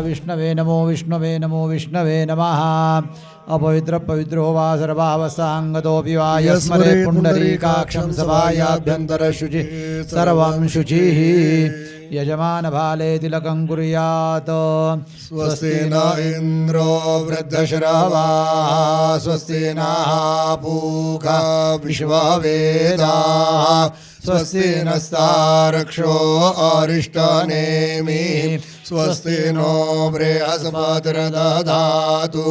विष्णवे नमो विष्णवे नमः अपवित्र पवित्रो वा सर्वावस्थांगतोऽपि वा यस्मरे पुण्डरीकाक्षं सभायाभ्यन्तरशुचिः सर्वं शुचिः यजमान भाले तिलकं कुर्यात् स्वस्ति न इंद्रो वृद्धश्रवाः स्वस्ति नः पूषा विश्ववेदाः स्वस्ति नस्तार्क्ष्यो अरिष्टनेमिः स्वस्ति नो बृहस्पतिर्दधातु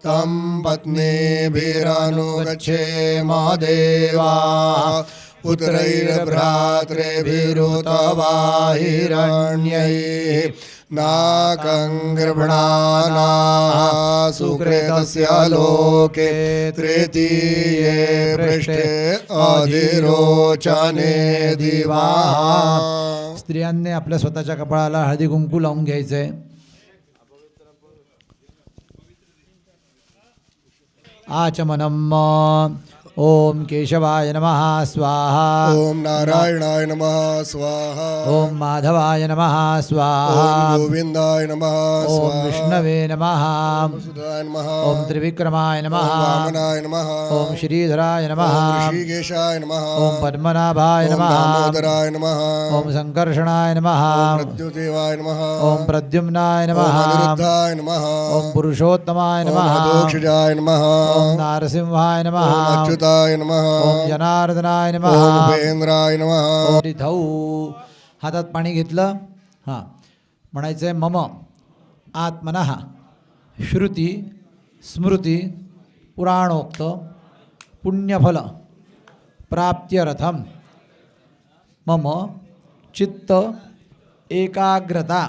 तं पत्नीभिरनुगच्छेम देवाः पुत्रैर्भ्रातृभिरुतवा हिरण्यैः नाकं गृह्णानाः सुकृतस्य लोके तृतीये पृष्ठे अधिरोचने दिवाः. स्त्रियांनी आपल्या स्वतःच्या कपाळाला हळदी कुंकू लावून घ्यायचे. आचमनम ओम केशवाय नमः स्वाहा. ओम नारायणाय नमः स्वाहा. ओम माधवाय नमः स्वाहा. ओम गोविंदाय नमः ओम स्वाहा. विष्णवे नमः. सुधाय नमः. ओम त्रिविक्रमाय नमः. ओम वामनाय नमः. ओम श्रीधराय नमः. ओम ऋषिकेशाय नमः. ओम पद्मनाभाय ओम नमः. दामोदराय नमः. ओम संकर्षणाय नमः. ओम प्रद्युदेवाय नमः. ओम प्रद्युम्नाय नमः. ओम अनिरुद्धाय नमः. ओम पुरुषोत्तमाय ओम नमः. अधोक्षजाय नमः. ओम नारसिंहाय नमः. ओम अच्युताय नमः. ओम जनार्दनाय नमः. ओम उपेंद्राय नमः. ओम तिथौ हातात पाणी घेतलं. हां म्हणायचं मम आत्मनः श्रुती स्मृती पुराणोक्त पुण्यफल प्राप्त्यर्थम मम चित्त एकाग्रता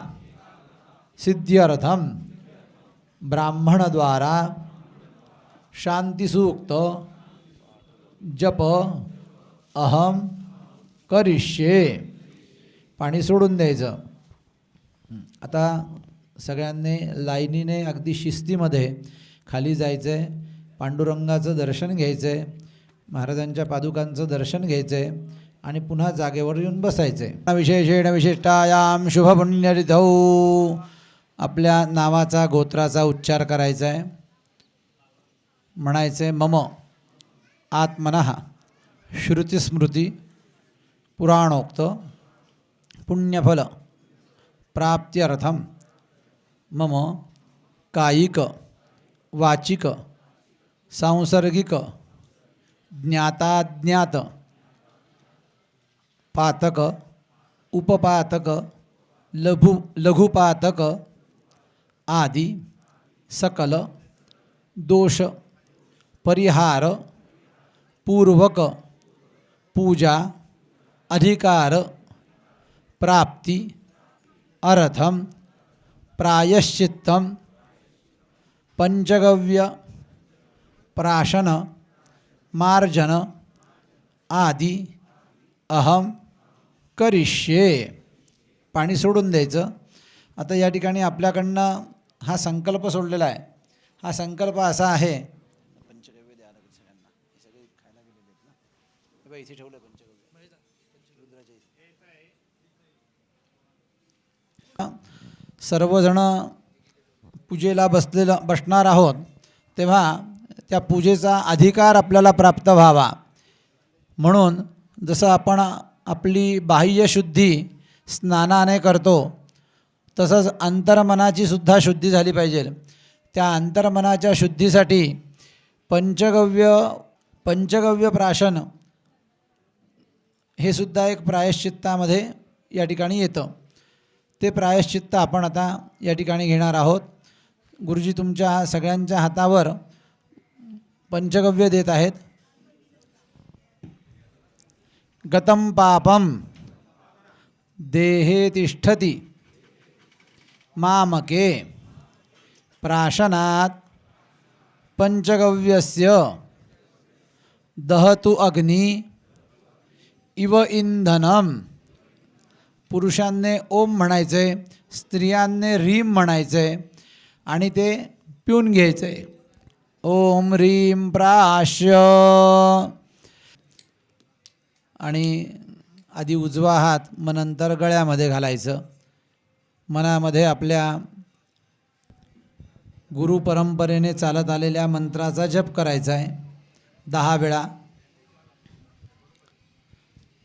सिद्ध्यर्थम ब्राह्मणद्वारा शांतिसूक्त जप अहम करिष्ये. पाणी सोडून द्यायचं. आता सगळ्यांनी लाईनीने अगदी शिस्तीमध्ये खाली जायचं आहे. पांडुरंगाचं दर्शन घ्यायचं आहे. महाराजांच्या पादुकांचं दर्शन घ्यायचं आहे आणि पुन्हा जागेवर येऊन बसायचं आहे. विशेषेण विशिष्टायाम शुभपुण्यतिथौ आपल्या नावाचा गोत्राचा उच्चार करायचा आहे. म्हणायचं आहे मम आत्मनः श्रुतिस्मृती पुराणोक्त पुण्यफल प्राप्त्यर्थम मम कायिक वाचिक सांसर्गिक ज्ञाताज्ञात पातक उपपातक लघुपातक आदि सकल दोष परिहार पूर्वक पूजा अधिकार प्राप्ति अर्थम प्रायश्चित्तम पंचगव्य प्राशन मार्जन आदि अहम करिष्ये. पाणी सोडून द्यायचं. आता या ठिकाणी आपल्याकडनं हा संकल्प सोडलेला आहे. हा संकल्प असा आहे. पंचगव्य द्या सगळ्यांना. हे सगळे खायला गेलेले आहेत ना. इथे ठेवलं पंचगव्य. सर्वजण पूजेला बसणार आहोत तेव्हा त्या पूजेचा अधिकार आपल्याला प्राप्त व्हावा म्हणून जसं आपण आपली बाह्यशुद्धी स्नानाने करतो तसंच अंतर्मनाची सुद्धा शुद्धी झाली पाहिजे. त्या अंतर्मनाच्या शुद्धीसाठी पंचगव्य प्राशन हे सुद्धा एक प्रायश्चित्तामध्ये या ठिकाणी येतं. ते प्रायश्चित्त आपण आता या ठिकाणी घेणार आहोत. गुरुजी तुमच्या सगळ्यांच्या हातावर पंचगव्य देत आहेत. गतं पापम देहे तिष्ठति मामके प्राशनात पंचगव्यस्य दहतु अग्नि इव इंधनम. पुरुषांनी ओम म्हणायचे, स्त्रियांनी रीम म्हणायचे आणि ते पिऊन घ्यायचे. ओम रीम प्राश्य. आणि आधी उजवा हात मग नंतर गळ्यामध्ये घालायचं. मनामध्ये आपल्या गुरु परंपरेने चालत आलेल्या मंत्राचा जप करायचा आहे 10 वेळा.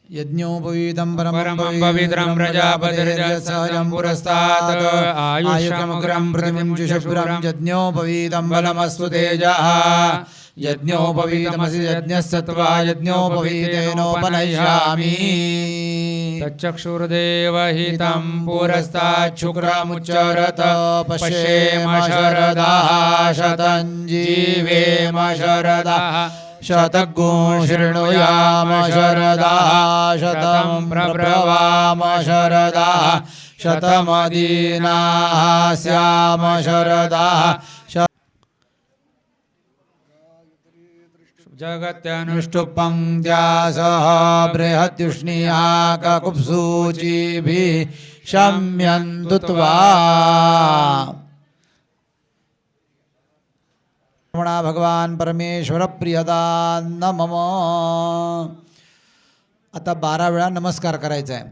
यज्ञोपवीतं परमं पवित्रं प्रजापतिर्यत्सहजं पुरस्तात् आयुष्यमुग्रं प्रतिमुञ्जुषुरं यज्ञोपवीतं बलमस्तु तेजः यज्ञोपवीतमसि यज्ञस्सत्त्वा यज्ञोपवीतेनोपनश्यामि तच्चक्षुर्देवहितं पुरस्ताच्छुक्रमुच्चरत पश्येम शरदाः शतं जीवेम शरदाः शतगुं शृणुयाम शरदाः शतं प्रब्रवाम शरदाः शतमदीनाः स्याम शरदाः जगत्यनुष्टुप्तं सह बृहद्युष्णीयाककुप्सूचिभिः शम्यन्तु त्वा भगवान परमेश्वर प्रियदा मम. आता 12 वेळा नमस्कार करायचा आहे.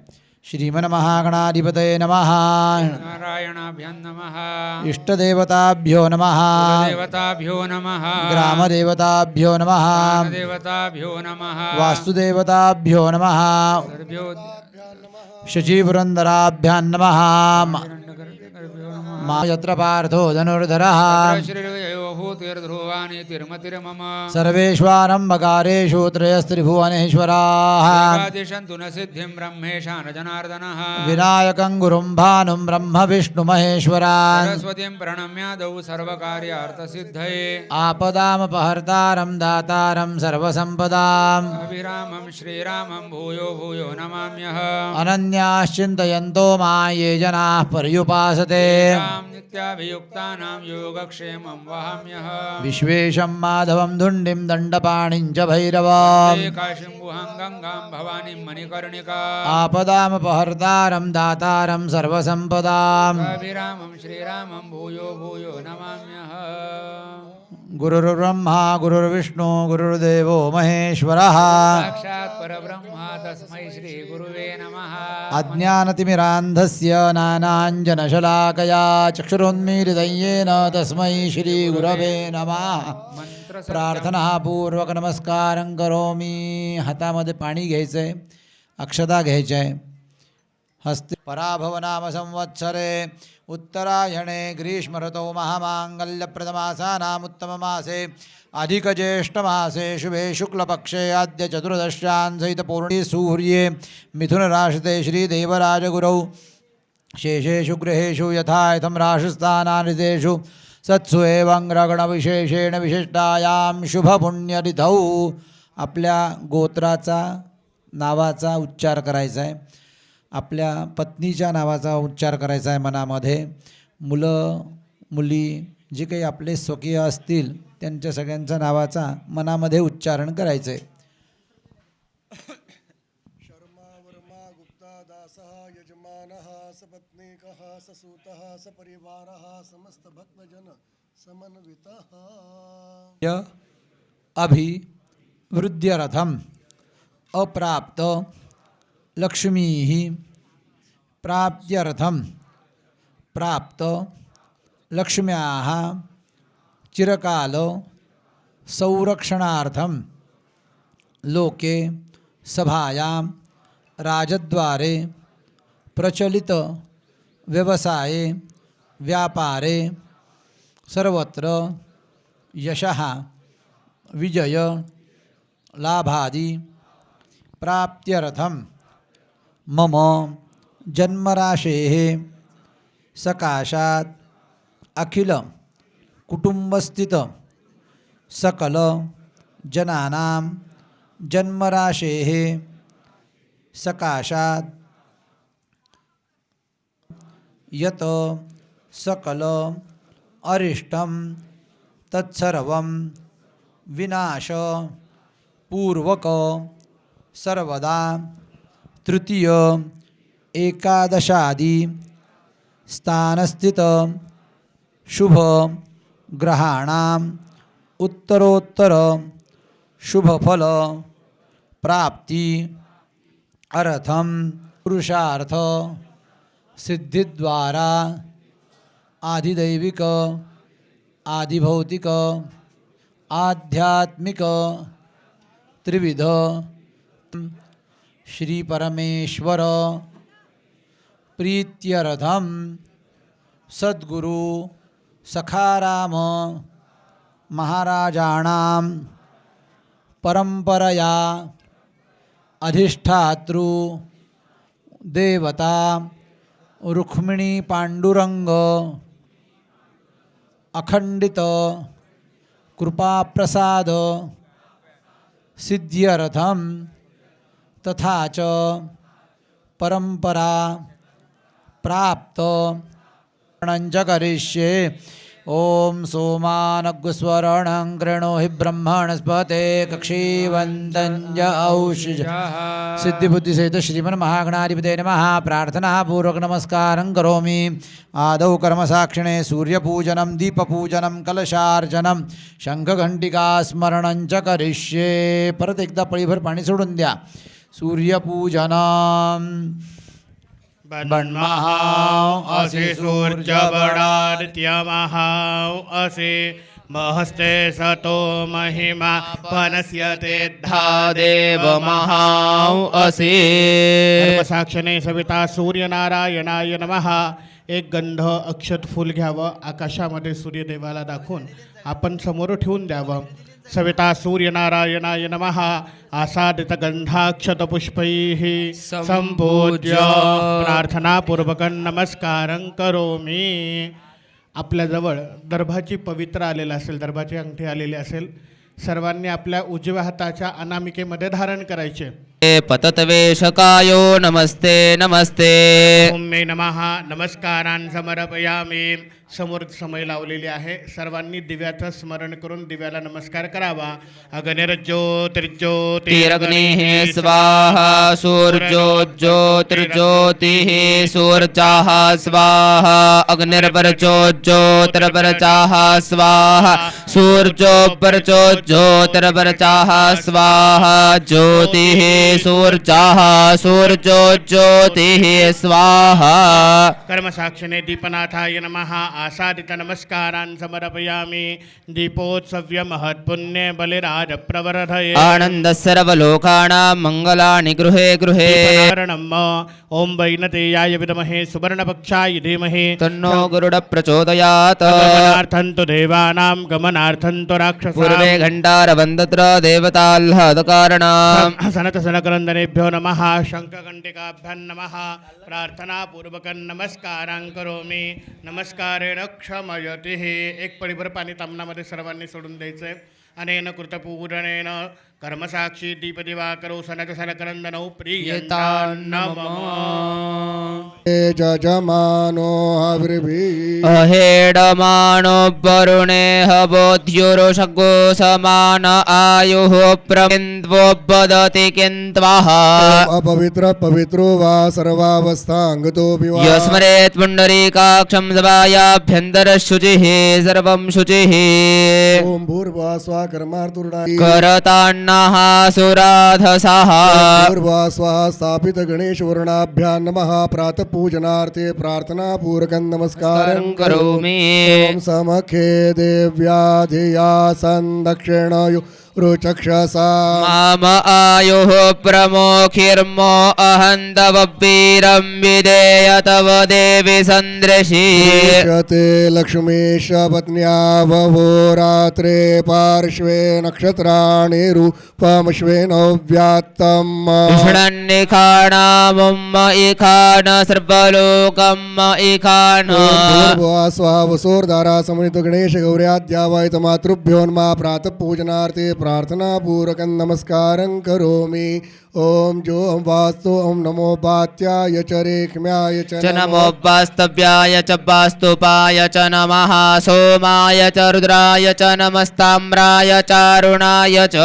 श्रीमन महागणाधिपतये नमः. नारायणाभ्यां नमः. इष्टदेवताभ्यो नमः. देवताभ्यो नमः. ग्रामदेवताभ्यो नमः. देवताभ्यो नमः. वास्तुदेवताभ्यो नमः. सर्भ्यो शचीपुरन्दराभ्यां नमः. मा यत्र पार्थो धनुर्धरः भूतिर्ध्रुवानि तिर्मतिर्मम सर्वेश्वरं मकारेषु त्रयस्त्रिभुवनेश्वराः दिशन्तु न सिद्धिं ब्रह्मेशान जनार्दनः विनायकं गुरुं भानुं ब्रह्म विष्णुमहेश्वरान् सरस्वतीं प्रणम्यादौ सर्वकार्यार्थसिद्धये आपदामपहर्तारं दातारं सर्वसम्पदाम् अभिरामं श्रीरामं भूयो भूयो नमाम्यः अनन्याश्चिन्तयन्तो मां ये जनाः पर्युपासते नित्याभियुक्तानां योगक्षेमं वहाम्यः विश्वेशं माधवं धुण्डिं दण्डपाणिं च भैरवम् काशीं गुहां गङ्गां भवानीं मणिकर्णिका आपदामपहर्तारं दातारं सर्वसम्पदाम् अभिरामं श्रीरामं भूयो भूयो नमाम्यः गुरुर्ब्रह्मा गुरुर्विष्णु गुरुर्देवो महेश्वरः साक्षात् परब्रह्मा तस्मै श्रीगुरुवे नमः अज्ञानतिमिरान्धस्य नानाञ्जनशलाकया चक्षुरुन्मीलितं येन तस्मै श्रीगुरवे नमः. प्रार्थनापूर्वक नमस्कारं करोमि. हातामध्ये पाणी घ्यायचं आहे, अक्षता घ्यायच्या आहे. हस्ते पराभव नाम संवत्सरे उत्तरायणे ग्रीष्म ऋतौ महामाङ्गल्यप्रदमासानामुत्तममासे अधिकज्येष्ठमासे शुभे शुक्लपक्षे आद्य चतुर्दश्यां सहित पूर्णे सूर्ये मिथुनराशिते श्रीदेवराजगुरौ शेषेषु गृहेषु यथायथं राशिस्थानानितेषु सत्सु एवं ग्रगणविशेषेण विशिष्टायां शुभपुण्यरिधौ आपल्या गोत्राचा नावाचा उच्चार करायचा आहे. आपल्या पत्नीच्या नावाचा उच्चार करायचा आहे मनामध्ये. मुलं मुली जे काही आपले स्वकीय असतील त्यांच्या सगळ्यांच्या नावाचा मनामध्ये उच्चारण करायचं आहे. शर्मा वर्मा गुप्ता दासः यजमानः सपत्नीकः ससूतः सपरिवारः समस्त भक्तजन समन्वितः अभिवृद्ध्यर्थम अप्राप्त लक्ष्मी प्राप्त्यर्थम प्राप्त लक्ष्म्याः चिरकाल संरक्षणार्थम लोके सभायां राजद्वारे प्रचलित व्यवसाये व्यापारे सर्वत्र यशः विजय लाभादि प्राप्त्यर्थम मम जन्मराशेः सकाशात् अखिल कुटुंबस्थित सकल जनानां जन्मराशेः सकाशात् यत सकल अरिष्टं तत्सर्वं विनाश पूर्वक सर्वदा तृतीय एकादशादि स्थानस्थित शुभ ग्रहाणाम् उत्तरोत्तर शुभफल प्राप्ति अर्थम पुरुषार्थ सिद्धिद्वारा आधिदैविक आदिभौतिक आध्यात्मिक त्रिविध श्री परमेश्वर प्रीत्यर्थम सद्गुरु सखाराम महाराजाणां परंपरया अधिष्ठातृ देवता रुक्मिणी पांडुरंग अखंडित कृपाप्रसाद सिद्ध्यर्थम तथा च परंपरा प्राप्त च करिष्ये। ओम सोमानग्स्वरणं कृणोहि ब्रह्मणस्पते कक्षीवन्तञ्च औषज सिद्धिबुद्धिसहित श्रीमन् महागणाधिपते नमः। प्रार्थना पूर्वक नमस्कारं करोमि। आदौ कर्मसाक्षिणे सूर्यपूजनं दीपपूजनं कलशार्चनं शंखघंटिकास्मरणं च करिष्ये। परत एकदा पळीभर पाणी सोडून द्या। सूर्यपूजनं बन्महाव असि सूर्यबडादित्यमहाव असि महस्ते सतो महिमा पनस्यते देव महाव असि। साक्षणे सविता सूर्यनारायणाय नमः। एक गंध अक्षत फूल घ्यावं, आकाशामध्ये सूर्यदेवाला दाखवून आपण समोर ठेवून द्यावं। सविता सूर्यनारायणाय नमः। आसादित गंधाक्षत पुष्पैः संपूज्य प्रार्थनापूर्वकं नमस्कारं करोमि। आपल्याजवळ दर्भाची पवित्र आलेला असेल, दर्भाची अंगठी आलेली असेल, सर्वांनी आपल्या उजव्या हाताच्या अनामिकेमध्ये धारण करायचे। पततवेशकायो नमस्ते नमस्ते। ओम मे नमः। नमस्कारान् समर्पयामि। समोर समय लावलेली आहे, सर्वांनी दिव्याचं स्मरण करून दिव्याला नमस्कार करावा। अग्निर्ज्योतिर्ज्योतिरग्निः स्वाहा सूर्योज्योतिर्ज्योतिः सूर्याः स्वाहा अग्निर्परचोज्योतिर्परचाः स्वाहा सूर्योपरचोज्योतिर्परचाः स्वाहा ज्योतिः सूर्याः सूर्योज्योतिः स्वाहा। कर्मसाक्षिणे दीपनाथाय नमः। आसादित नमस्कारान् समर्पयामि। दीपोत्सव्य महत्पुण्ये बलिराज प्रवर्धये। आनंद सर्वलोकानां मंगलानि गृहे गृहे। दीपनारणम् ओम वैनतेयाय विद्महे सुवर्णपक्षाय धीमहि तन्नो गरुड प्रचोदयात्। गमनार्थं तु देवानां गमनार्थं तु राक्षसानां। पूर्वे घण्टारवन्दत्र देवताह्लादकारणम्। सनतसनकरन्दनेभ्यो नमः। शङ्खघण्टिकाभ्यां नमः। प्रार्थनापूर्वकं नमस्कारां करोमि। नमस्कारेण क्षमयतिः। एक पळीभर पाणी तामणामध्ये सर्वांनी सोडून द्यायचंय। अनेन कृतपूरणेन कर्मसाक्षी दीपदिवाकरो सनतसनकरन्दनौ प्रीयतान्नमः। जजमानो हविर्भिः अहेडमानो वरुणेह बोध्युरुषगो समान आयुः प्रविन्द्वोपदति किन्त्वः। अपवित्र पवित्रो वा सर्वावस्थांगतोऽपि वा यस्मरेत् पुण्डरीकाक्षं सभायाभ्यन्तरशुचिः सर्वं शुचिः। ओम भूर्भुवः स्वः कर्मार्तुर्णाय करतान्नः सुराधसः। भूर्भुवः स्वः स्थापित गणेश वर्णाभ्यां नमः। प्रातः पूजनार्थे प्रार्थनापूर्वकं नमस्कारं करोमि। ओम समखे देव्या धिया संदक्षिणयो रुचक्षसा माम आयुः प्रमोखिर्मो अहन्तववीरं विधेय तव देवि सन्दृशी। ते लक्ष्मीश पत्न्या बभो रात्रे पार्श्वे नक्षत्राणि रूपमश्वेन व्यात्तम्। कृष्णन्निखाणामुम्म इखान सर्वलोकम् इखान। भूर्भुवः स्वः वसोर्धारा समन्वित गणेश गौर्याद्यावायत मातृभ्योन्मा प्रातः पूजनार्थे प्रार्थनापूर्वकं नमस्कारं करोमि। ओम जो ओम वास्तु ओम नमो पात्याय च रेक्म्याय च च नमो वास्तव्याय च वास्तुपाय च नमः। सोमाय च रुद्राय च नमस्ताम्राय चारुणाय च।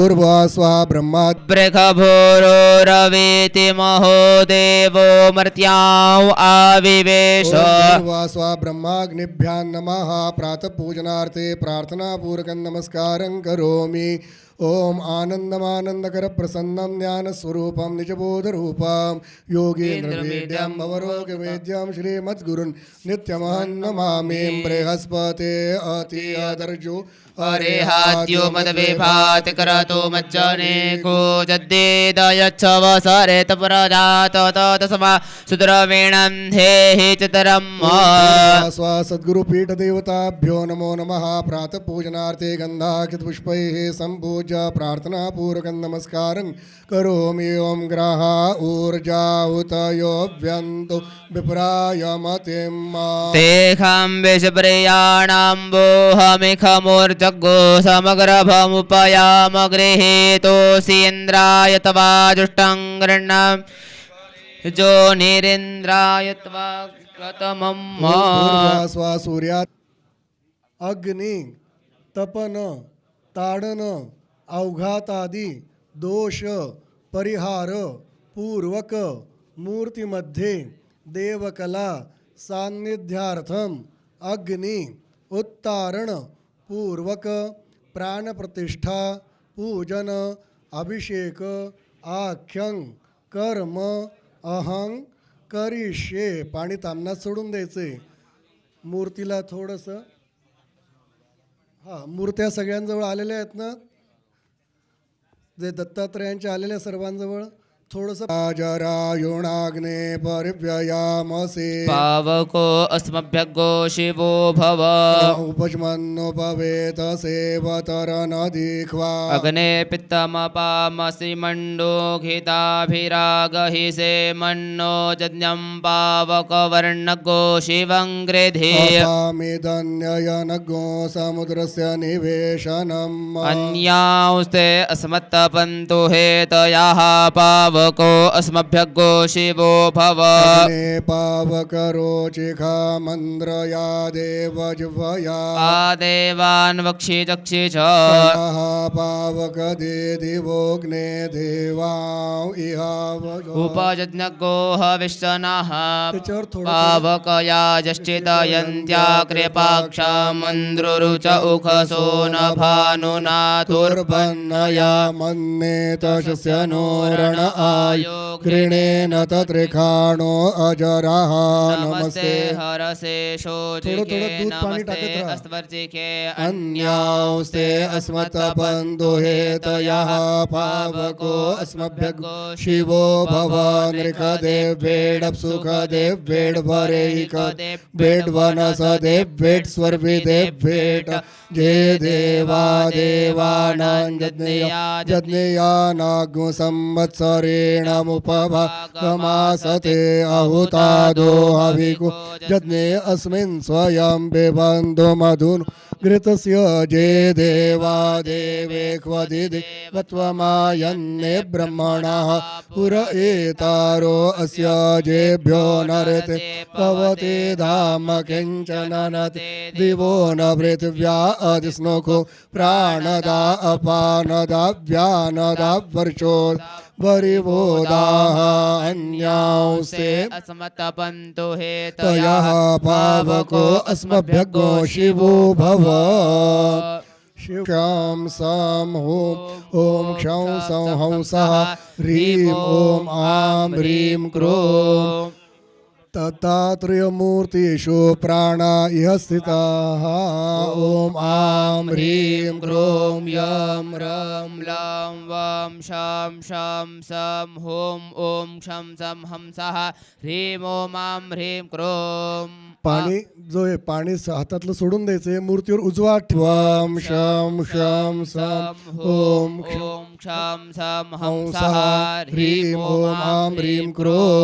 भूर्भुवः स्वः ब्रह्मा बृखभूरो रवीति महो देवो मर्त्यां आविवेश। भूर्भुवः स्वः ब्रह्माग्निभ्यां नमः। प्रातः पूजनार्थे प्रार्थनापूर्वकं नमस्कारं करोमि। ओम आनन्दमानन्दकरप्रसन्नं ज्ञानस्वरूपं निजबोधरूपं योगीन्द्रवेद्यं भवरोगवेद्यं श्रीमद्गुरुन् नित्यमहं नमामि बृहस्पते अति अदर्जो अरेहाद्यो मदविभात करतो मज्जने को जद्देदयच्छव सरेत प्रजात ततसमा सुद्रवीणं धेहि चितरम् स्वा सद्गुरुपीठ देवताभ्यो नमो नमः प्रातः पूजनार्थे गन्धाक्षत पुष्पैः सम्पूज्य प्रार्थना पूर्वकं नमस्कारं करोमि ओम ग्रह ऊर्जा उतयोऽभ्यन्तु विप्राय मतिं तेषां विषप्रियाणाम्बोहमिखमूर्जगो समग्रभमुपयामगृहीतोऽसीन्द्राय तवा जुष्टं गृह्णां जो निरेन्द्राय त्वा कृतमम् स्वा सूर्यात अग्नि तपन ताडन अवघातादी दोष परिहार पूर्वक मूर्तीमध्ये देवकला सान्निध्यार्थम अग्नि उत्तारण पूर्वक प्राणप्रतिष्ठा पूजन अभिषेक आख्यं कर्म अहं करिष्ये. पाणी तामनात सोडून द्यायचे. मूर्तीला थोडंसं मूर्त्या सगळ्यांजवळ आलेल्या आहेत ना, जे दत्तात्रयांच्या आलेल्या सर्वांजवळ थोडंसं राजरायुणाग्ने परिव्ययामसे पावको अस्मभ्यगो शिवो भव उपजमन्नुपवेत सेवतरनदीख्वा अग्ने पित्तमपामसि मण्डो घिताभिरागहि से मन्नो यज्ञं पावकवर्णगो शिवं गृधे अपामिदन्ययनगो समुद्रस्य निवेशनम् अन्यांस्ते अस्मत्तपन्तु हेतयाः पावको अस्मभ्यगो शिवो भव पावकरोचिखा मन्द्रया देवज्वया आदेवान् वक्षि चक्षि च पावक दे दिवोग्ने देवां इहावजो उपयज्ञगो हविष्यनः त्याच्यावर थोडं पावकया जश्चिदयन्त्या कृपाक्षा मन्द्रुरुच उखसो न भानुनाथुर्भन्नया मन्नेतशस्य नो रण आयो कृणेन तत्रिखाणो अजराः नमस्ते हरसे थोडं शोचिके दूध पाणी नमस्ते टाकत राहा. अस्वर्चिके अन्यांस्ते अस्मत्तबन्धुहेतयः पावको अस्मभ्यगो शिवो भव नृखदेव्येडप्सुखदेव वेड भरेक वेड वनसदेव वेड स्वर्विदेव वेट जे देवा देवानाञ्जज्ञेयानाग्नु संवत्सरेणमुपभागमासते अहुतादो हविकु यज्ञे अस्मिन् स्वयं बिबन्धु मधुन् घृतस्य जे देवा देवेक्वदिदेवत्वमायन्ने ब्रह्मणः पुर एतारो अस्य जेभ्यो नरते भवते धाम किञ्चन नते दिवो न पृथिव्या अधिस्नुखो प्राणदा अपानदा व्यानदा वर्षो वरिवोदाः अन्यांस्ते अस्मत्तपन्तु तयः पावको अस्मभ्यगो शिवो भव शिवं सं हों ॐ क्षं सं हंसः ह्रीं ॐ आं ह्रीं क्रों दत्तात्रेयमूर्तिषु प्राणा इह स्थिताः ॐ आं ह्रीं क्रों यं रं लं वं शं शं सं हुं ॐ क्षं सं हंसः ह्रीं ॐ आं ह्रीं क्रों पाणी जो आहे पाणी हातातलं सोडून द्यायचं. मूर्तीवर उजवा ठेवम शम शम सम ओम क्षम सम हंसः ह्रीं ॐ आं ह्रीं क्रों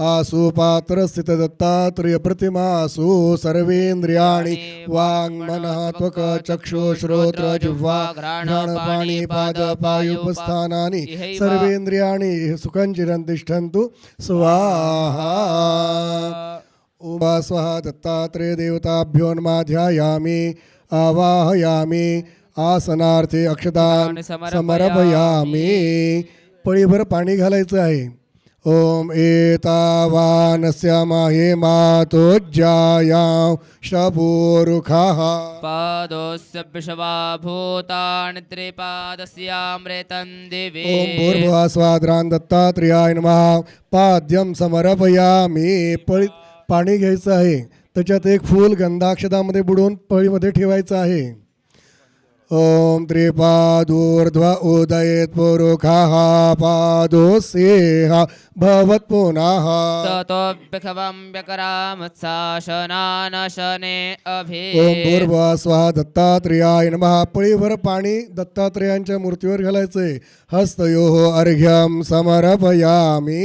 आसु पात्र स्थित दत्तात्रेय प्रतिमासु सर्वेन्द्रियाणि वाङ्मनः त्वक चक्षु श्रोत्र जिह्वा घ्राणपाणि पाद पायुपस्थानानि सर्वेन्द्रियाणि सुखञ्चिरं तिष्ठन्तु स्वाहा. ओम स्वः दत्तात्रेय देवताभ्यो नमः. ध्यायामि आवाहयामि आसनार्थे अक्षतान् समर्पयामि. पळीभर पाणी घालायचं आहे. ॐ एतावानस्य महिमातोज्जायां शपूरुखः पादोऽस्य विषवा भूतानि त्रिपादस्यामृतं दिवे ॐ भूर्भुवस्वाद्रान् दत्तात्रेयाय नमः पाद्यं समर्पयामी पाणी घ्यायचं आहे त्याच्यात एक फूल गंधाक्षतामध्ये बुडवून पळीमध्ये ठेवायचं आहे ओम त्रिपादूर्ध्व उदयेत पुरुखः पादोस्येह भवत् पुनः ततोऽभ्यखवं व्यकरामत्साशनान शने अभि ओम भूर्भुवः स्वाहा दत्तात्रेयाय नमः पळीभर पाणी दत्तात्रेयांच्या मूर्तीवर घालायचंय हस्तयोः अर्घ्यं समर्पयामी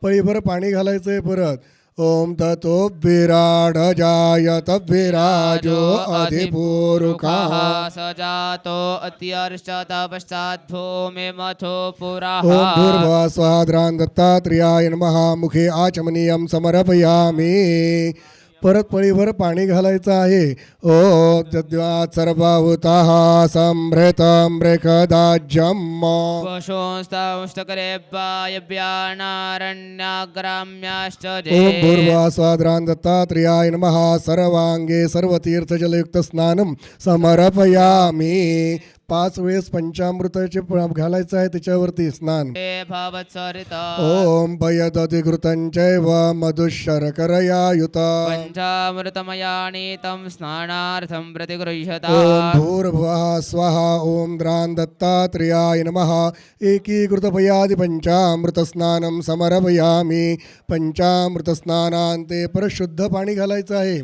पळीभर पाणी घालायचंय परत ओम ततो विराड जायत विराजो अधिपुरुखः सजातो अत्यर्षत पश्चात् भूमिमथो पुरः ओम भूर्भुवः स्वाद्रान् दत्तात्रेयाय नमः मुखे आचमनीयं समर्पयामी परत पळीभर पाणी घालायचं आहे ओ तद्वात् सर्वभूताः संभृतं मृखदाज्यम् पशुंस्तौष्टकरेभ्यायव्यानारण्याग्राम्याश्च ओम भूर्भुवः स्वाद्रान् दत्तात्रेयाय नमः सर्वांगे सर्वतीर्थजलयुक्त स्नानं समर्पयामी 5 वेळेस पंचामृताचे घालायचं आहे त्याच्यावरती स्नान ओम पयदधिकृतं चैव मधुशर्करया युत पंचामृतमयानि तं स्नानार्थं प्रतिगृह्यता ओम भूर्भुवः स्वाहा ओम द्रान् दत्तात्रेयाय नमः एकीकृतपयादि पंचामृतस्नानं समर्पयामी पंचामृतस्नानान्ते परशुद्ध पाणी घालायचं आहे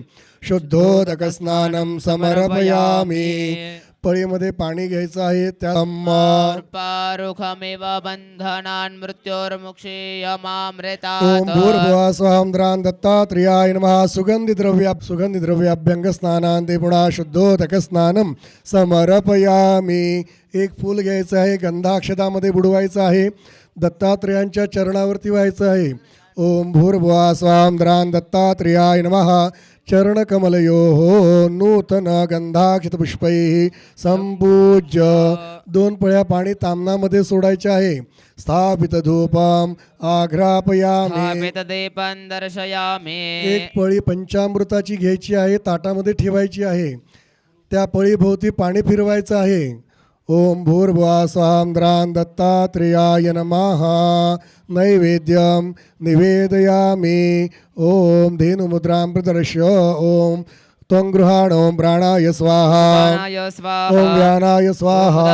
शुद्धोदक स्नानं समर्पयामी पळीमध्ये पाणी घ्यायचं आहे त्या पारुखमेव बंधनान् मृत्योर्मुक्षीयमामृता ओम भूर्भुवः स्वाहा द्रान् दत्तात्रेयाय नमः सुगंधिद्रव्याभ्यंग स्नानान्ते पुन्हा शुद्धोदक स्नानं समर्पयामी एक फूल घ्यायचं आहे गंधाक्षतामध्ये बुडवायचं आहे दत्तात्रेयांच्या चरणावरती व्हायचं आहे ओम भूर्भुवः स्वाहा द्रान् दत्तात्रेयाय नमः चरणकमलयोः नूतन गंधाक्षतपुष्पैः संपूज्य 2 पळ्या पाणी तामनामध्ये सोडायचे आहे स्थापित धूपम आघ्रापयामी दीपं दर्शयामि एक पळी पंचामृताची घ्यायची आहे ताटामध्ये ठेवायची आहे त्या पळीभोवती पाणी फिरवायचं आहे ओम भूर्भुवः स्वाहा द्रान् दत्तात्रेयाय नमः नैवेद्यं निवेदयामि ओम धेनुमुद्रां प्रदर्श्य ओम त्वं गृहाणो प्राणाय स्वाहा ओम व्यानाय स्वाहा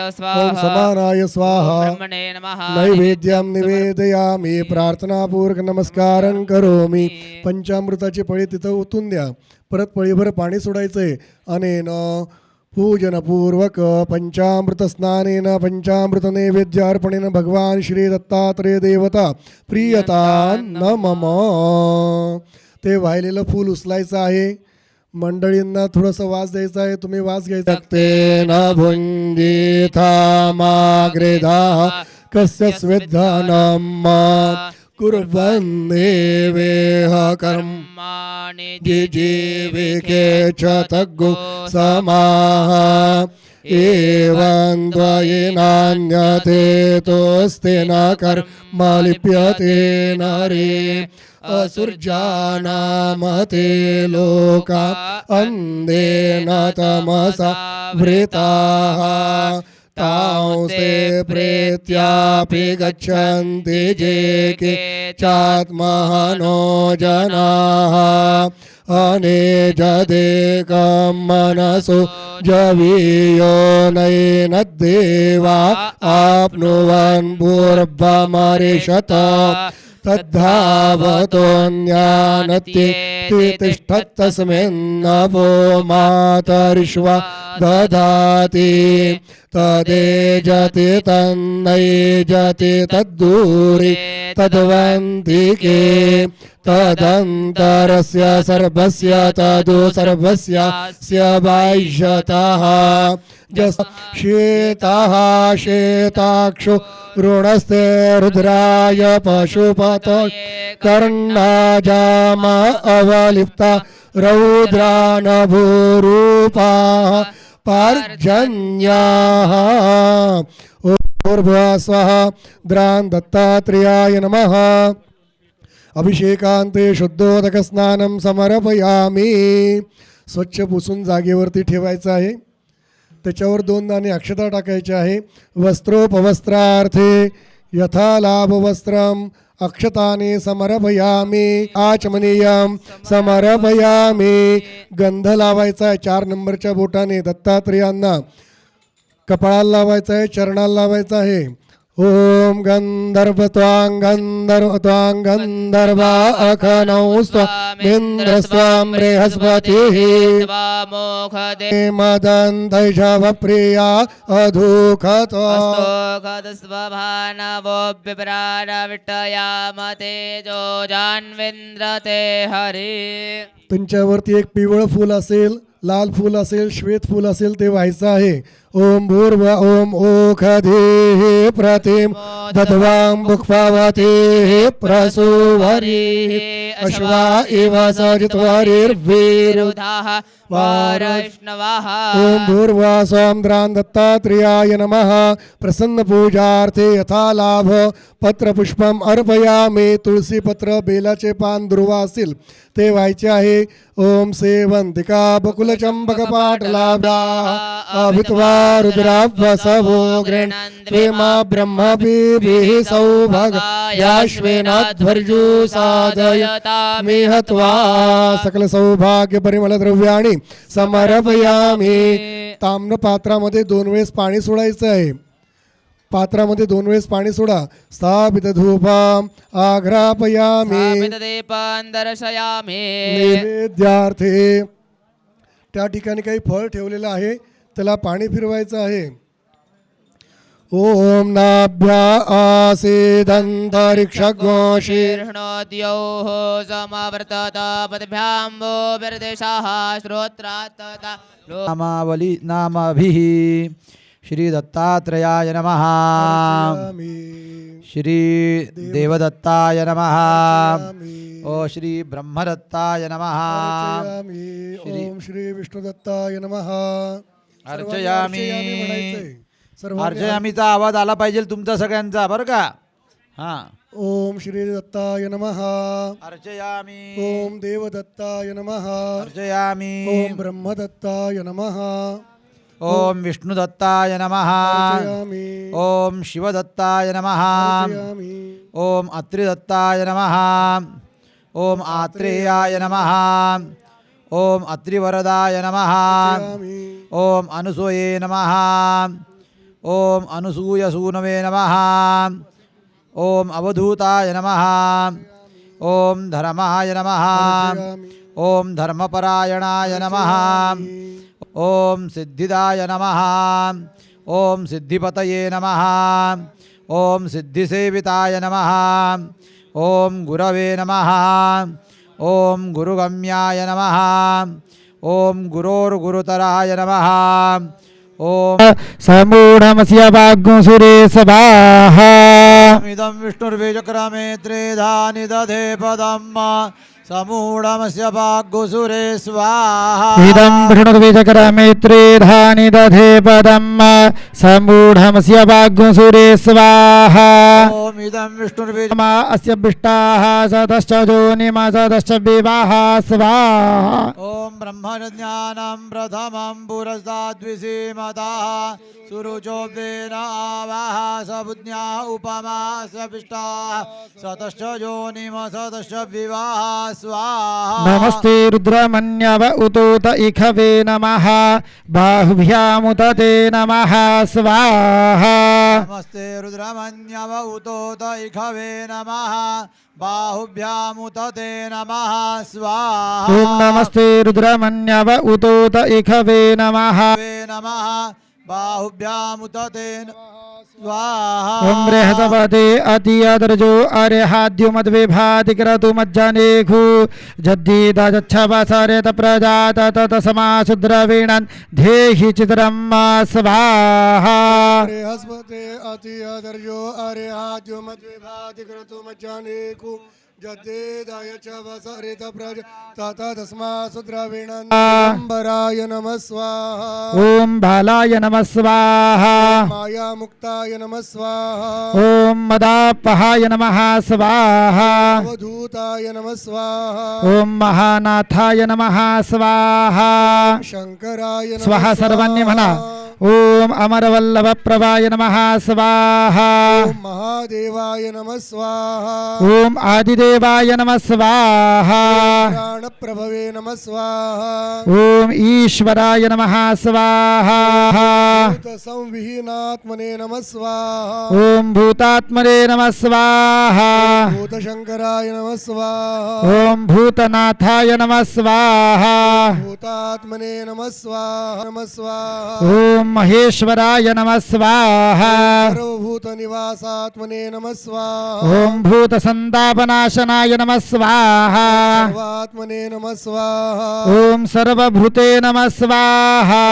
ओम समानाय स्वाहा ब्रह्मणे नमः नैवेद्यं निवेदयामि प्रार्थनापूर्वक नमस्कारं करोमि पंचामृताची पळी तिथं ओतून द्या परत पळीभर पाणी सोडायचंय अनेन पूजनपूर्वक पंचामृत स्नानेन पंचामृत नैवेद्यार्पणेन भगवान श्री दत्तात्रेय देवता प्रियता न मम ते वाहिलेलं फूल उचलायचं आहे मंडळींना थोडंसं वास द्यायचा आहे तुम्ही वास घ्यायचा तेन भुञ्जीथा माग्रेधा कस्य स्वेद्धनम् कुर्वन्नेवेह कर्माणि जिजीविके च तग्गु समाः एवं द्वयेनान्यथेतोऽस्ति न कर्म लिप्यते नरे असुर्जानामते लोका अन्धेन तमसा वृताः तांस्ते प्रेत्यापि गच्छन्ति जे के चात्मनो जनाः अनेजदेकं मनसो जवीयो नैनद्देवा आप्नुवन् पूर्वमरिषत तद्धावतोऽन्यानत्ये तिष्ठत्तस्मिन्नपो मातरिष्वा दधाति तदेजति तन्नैजति तद्दूरे तद्वन्तिके तदन्तरस्य सर्वस्य तदु सर्वस्य बाह्यतः श्वेतः श्वेताक्षो ऋणस्ते रुद्राय पशुपत कर्णाजाम अवलिप्ता रौद्रानभूरूपाः पर्जन्याः भूर्भुवः स्वाहा द्रान् दत्तात्रेयाय नमः अभिषेकांते शुद्धोदक स्नानं समर्पयामी स्वच्छ पुसून जागेवरती ठेवायचं आहे त्याच्यावर 2 दाणे अक्षता टाकायचे आहे वस्त्रोपवस्त्रार्थे यथा लाभ वस्त्रम अक्षताने समर्पयामी आचमनीयम समर्पयामी गंध लावायचा आहे 4 नंबरच्या बोटाने दत्तात्रेयांना कपाळाला लावायचा आहे चरणाला लावायचा आहे ओम गंधर्व त्वां गंधर्वा अखनौ स्वामिन्द्र स्वां बृहस्पतिः मदन्तैषव प्रिया अधूखतो तुमच्यावरती एक पिवळं फूल असेल लाल फूल असेल श्वेत फूल असेल ते व्हायचं आहे ओम भूर्भ ओम ओखधे प्रतिम दध्वां बुक्पावते प्रसूवरी अश्वा इव सजित्वरिर्वीरुधाः वारैष्णवः ओम भूर्भुवः स्वं द्रान् दत्तात्रेयाय नमः प्रसन्न पूजार्थे यथा लाभ पत्र पुष्पम अर्पयामी तुळसी पत्र बेलाचे पान दुर्वा असतील ते व्हायचे आहे ओम सेवंतिका बकुल चंपक पाटलाभा अभित्वा रुद्राभ्वसवो गृह्णन्त्वेमा ब्रह्मभिः सौभग याश्वेनाध्वर्जु साधयता मिहत्वा सकल सौभाग्य परिमल द्रव्याणि समर्पयामी ताम्र पात्रामध्ये 2 वेळेस पाणी सोडायचं आहे पात्रामध्ये 2 वेळेस पाणी सोडा स्थापित धूपम आघ्रापयामी नैवेद्यार्थे त्या ठिकाणी काही फळ ठेवलेलं आहे त्याला पाणी फिरवायचं आहे ओम नाभ्या आसीदन्तरिक्षघोषीर्णोद्योः समावर्तत पदभ्याम्बो विरदेशाः श्रोत्रात् नामावली नामाभिः श्री दत्तात्रेयाय नमः श्री देवदत्ताय नमः ओ श्री ब्रह्मदत्ताय नमः ओम श्री विष्णुदत्ताय नमः अर्चयामी अर्चयामीचा आवाज आला पाहिजे तुमचा सगळ्यांचा बरं का हां ओम श्री दत्ताय नमः अर्चयामी ओम देवदत्ताय नमः अर्चयामी ओम ब्रह्मदत्ताय नमः ओम विष्णुदत्ताय नमः अर्चयामि ओम शिवदत्ताय नमः अर्चयामि ओम अत्रिदत्ताय नमः ओम आत्रेयाय नमः ओम अत्रिवरदाय नमः अर्चयामि ओम अनुसूये नमः ओम अनुसूयसूनवे नमः ओम अवधूताय नमः ओम धर्माय नमः ओम धर्मपरायणाय नमः ओम सिद्धिदाय नमः ओम सिद्धिपतये नमः ओम सिद्धिसेविताय नमः ओम गुरवे नमः ओम गुरुगम्याय नमः ओम गुरोर्गुरुतराय नमः ओम समूढमस्य वाग्गुंसुरे सभाः इदं विष्णुर्वेजक्रमे त्रेधानि दधे पदम् समूढमस्य वाग्गुसुरे स्वाहा इदं विष्णुर्वेजकरमेत्रे धानि दधे पदम् समूढमस्य वाग्गुंसुरे स्वाहा ओम इदं विष्णुर्वेज अस्य विष्टाः सदश्च जोनिम सदश्च विवाह स्वाहा ओम ब्रह्मज्ञानं प्रथमं पुरस्ताद्विसीमतः सुरुचोब्देन आवाह सबुज्ञा उपमा सविष्टा सतश्च योनिम सतश्च विवाह स्वाहा नमस्ते रुद्रमन्यव उतोत इखवे नमः बाहुभ्यामुत ते नमः स्वाहा नमस्ते रुद्रमन्यव उतोत इखवे नमः बाहुभ्यामुत ते नमः स्वाहा ओम नमस्ते रुद्रमन्यव उतोत इखवे नमः नमः बाहुभ्यामुत ते स्वाहा ओम बृहस्पते अतियदर्जो अर्हाद्युमद्विभाति क्रतु मज्जनेखु जद्दीदच्छवसरेत प्रजात ततसमाशुद्रवीणन् धेहि चित्रं स्वाहा बृहस्पते अति अदर्यो अर्हाद्यो मद्विभाति क्रतु मज्जानेकु जतेदाय च वसरित प्रज ततस्मासु द्रविणंबराय नमः स्वाहा ॐ बालाय नमः स्वाहा माया मुक्ताय नमः स्वाहा ॐ मदापहाय नमः स्वाहा अवधूताय नमः स्वाहा ॐ महानाथाय नमः स्वाहा शंकराय नमः स्वाहा सर्वांनी म्हणा ॐ अमरवल्लभप्रभाय नमः स्वाहा ॐ महादेवाय नमः स्वाहा ॐ आदिदेवाय नमः स्वाहा प्राणप्रभवे नमः स्वाहा ॐ ईश्वराय नमः स्वाहा संविहीनात्मने नमः स्वाहा ॐ भूतात्मने नमः स्वाहा भूतशंकराय नमः स्वाहा ॐ भूतनाथाय नमः स्वाहा भूतात्मने नमः स्वाहा नमः स्वाहा ॐ महेश्वराय नमः स्वाहा सर्वभूतनिवासात्मने नमः स्वाहा ॐ भूतसन्तापनाशनाय नमः स्वाहा सर्वात्मने नमः स्वाहा ॐ सर्वभूते नमः स्वाहा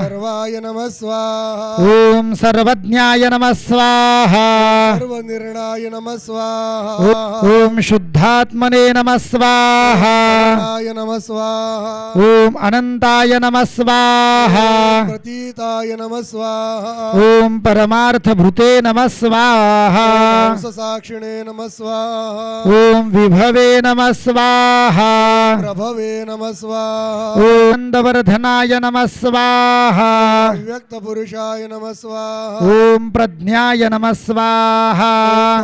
सर्वाय नमः स्वाहा ॐ सर्वज्ञाय नमः स्वाहा सर्वनिर्णाय नमः स्वाहा ॐ शुद्धात्मने नमः स्वाहा नाय नमः स्वाहा ॐ अनन्ताय नमः स्वाहा प्रतीताय नमः स्वाहा ॐ परमार्थभूते नमः स्वाहा साक्षिणे नमः स्वाहा ॐ विभवे नमः स्वाहा प्रभवे नमः स्वाहा ॐ नन्दवर्धनाय नमः स्वाहा व्यक्तपुरुषाय नमः स्वाहा ॐ प्रज्ञाय नमः स्वाहा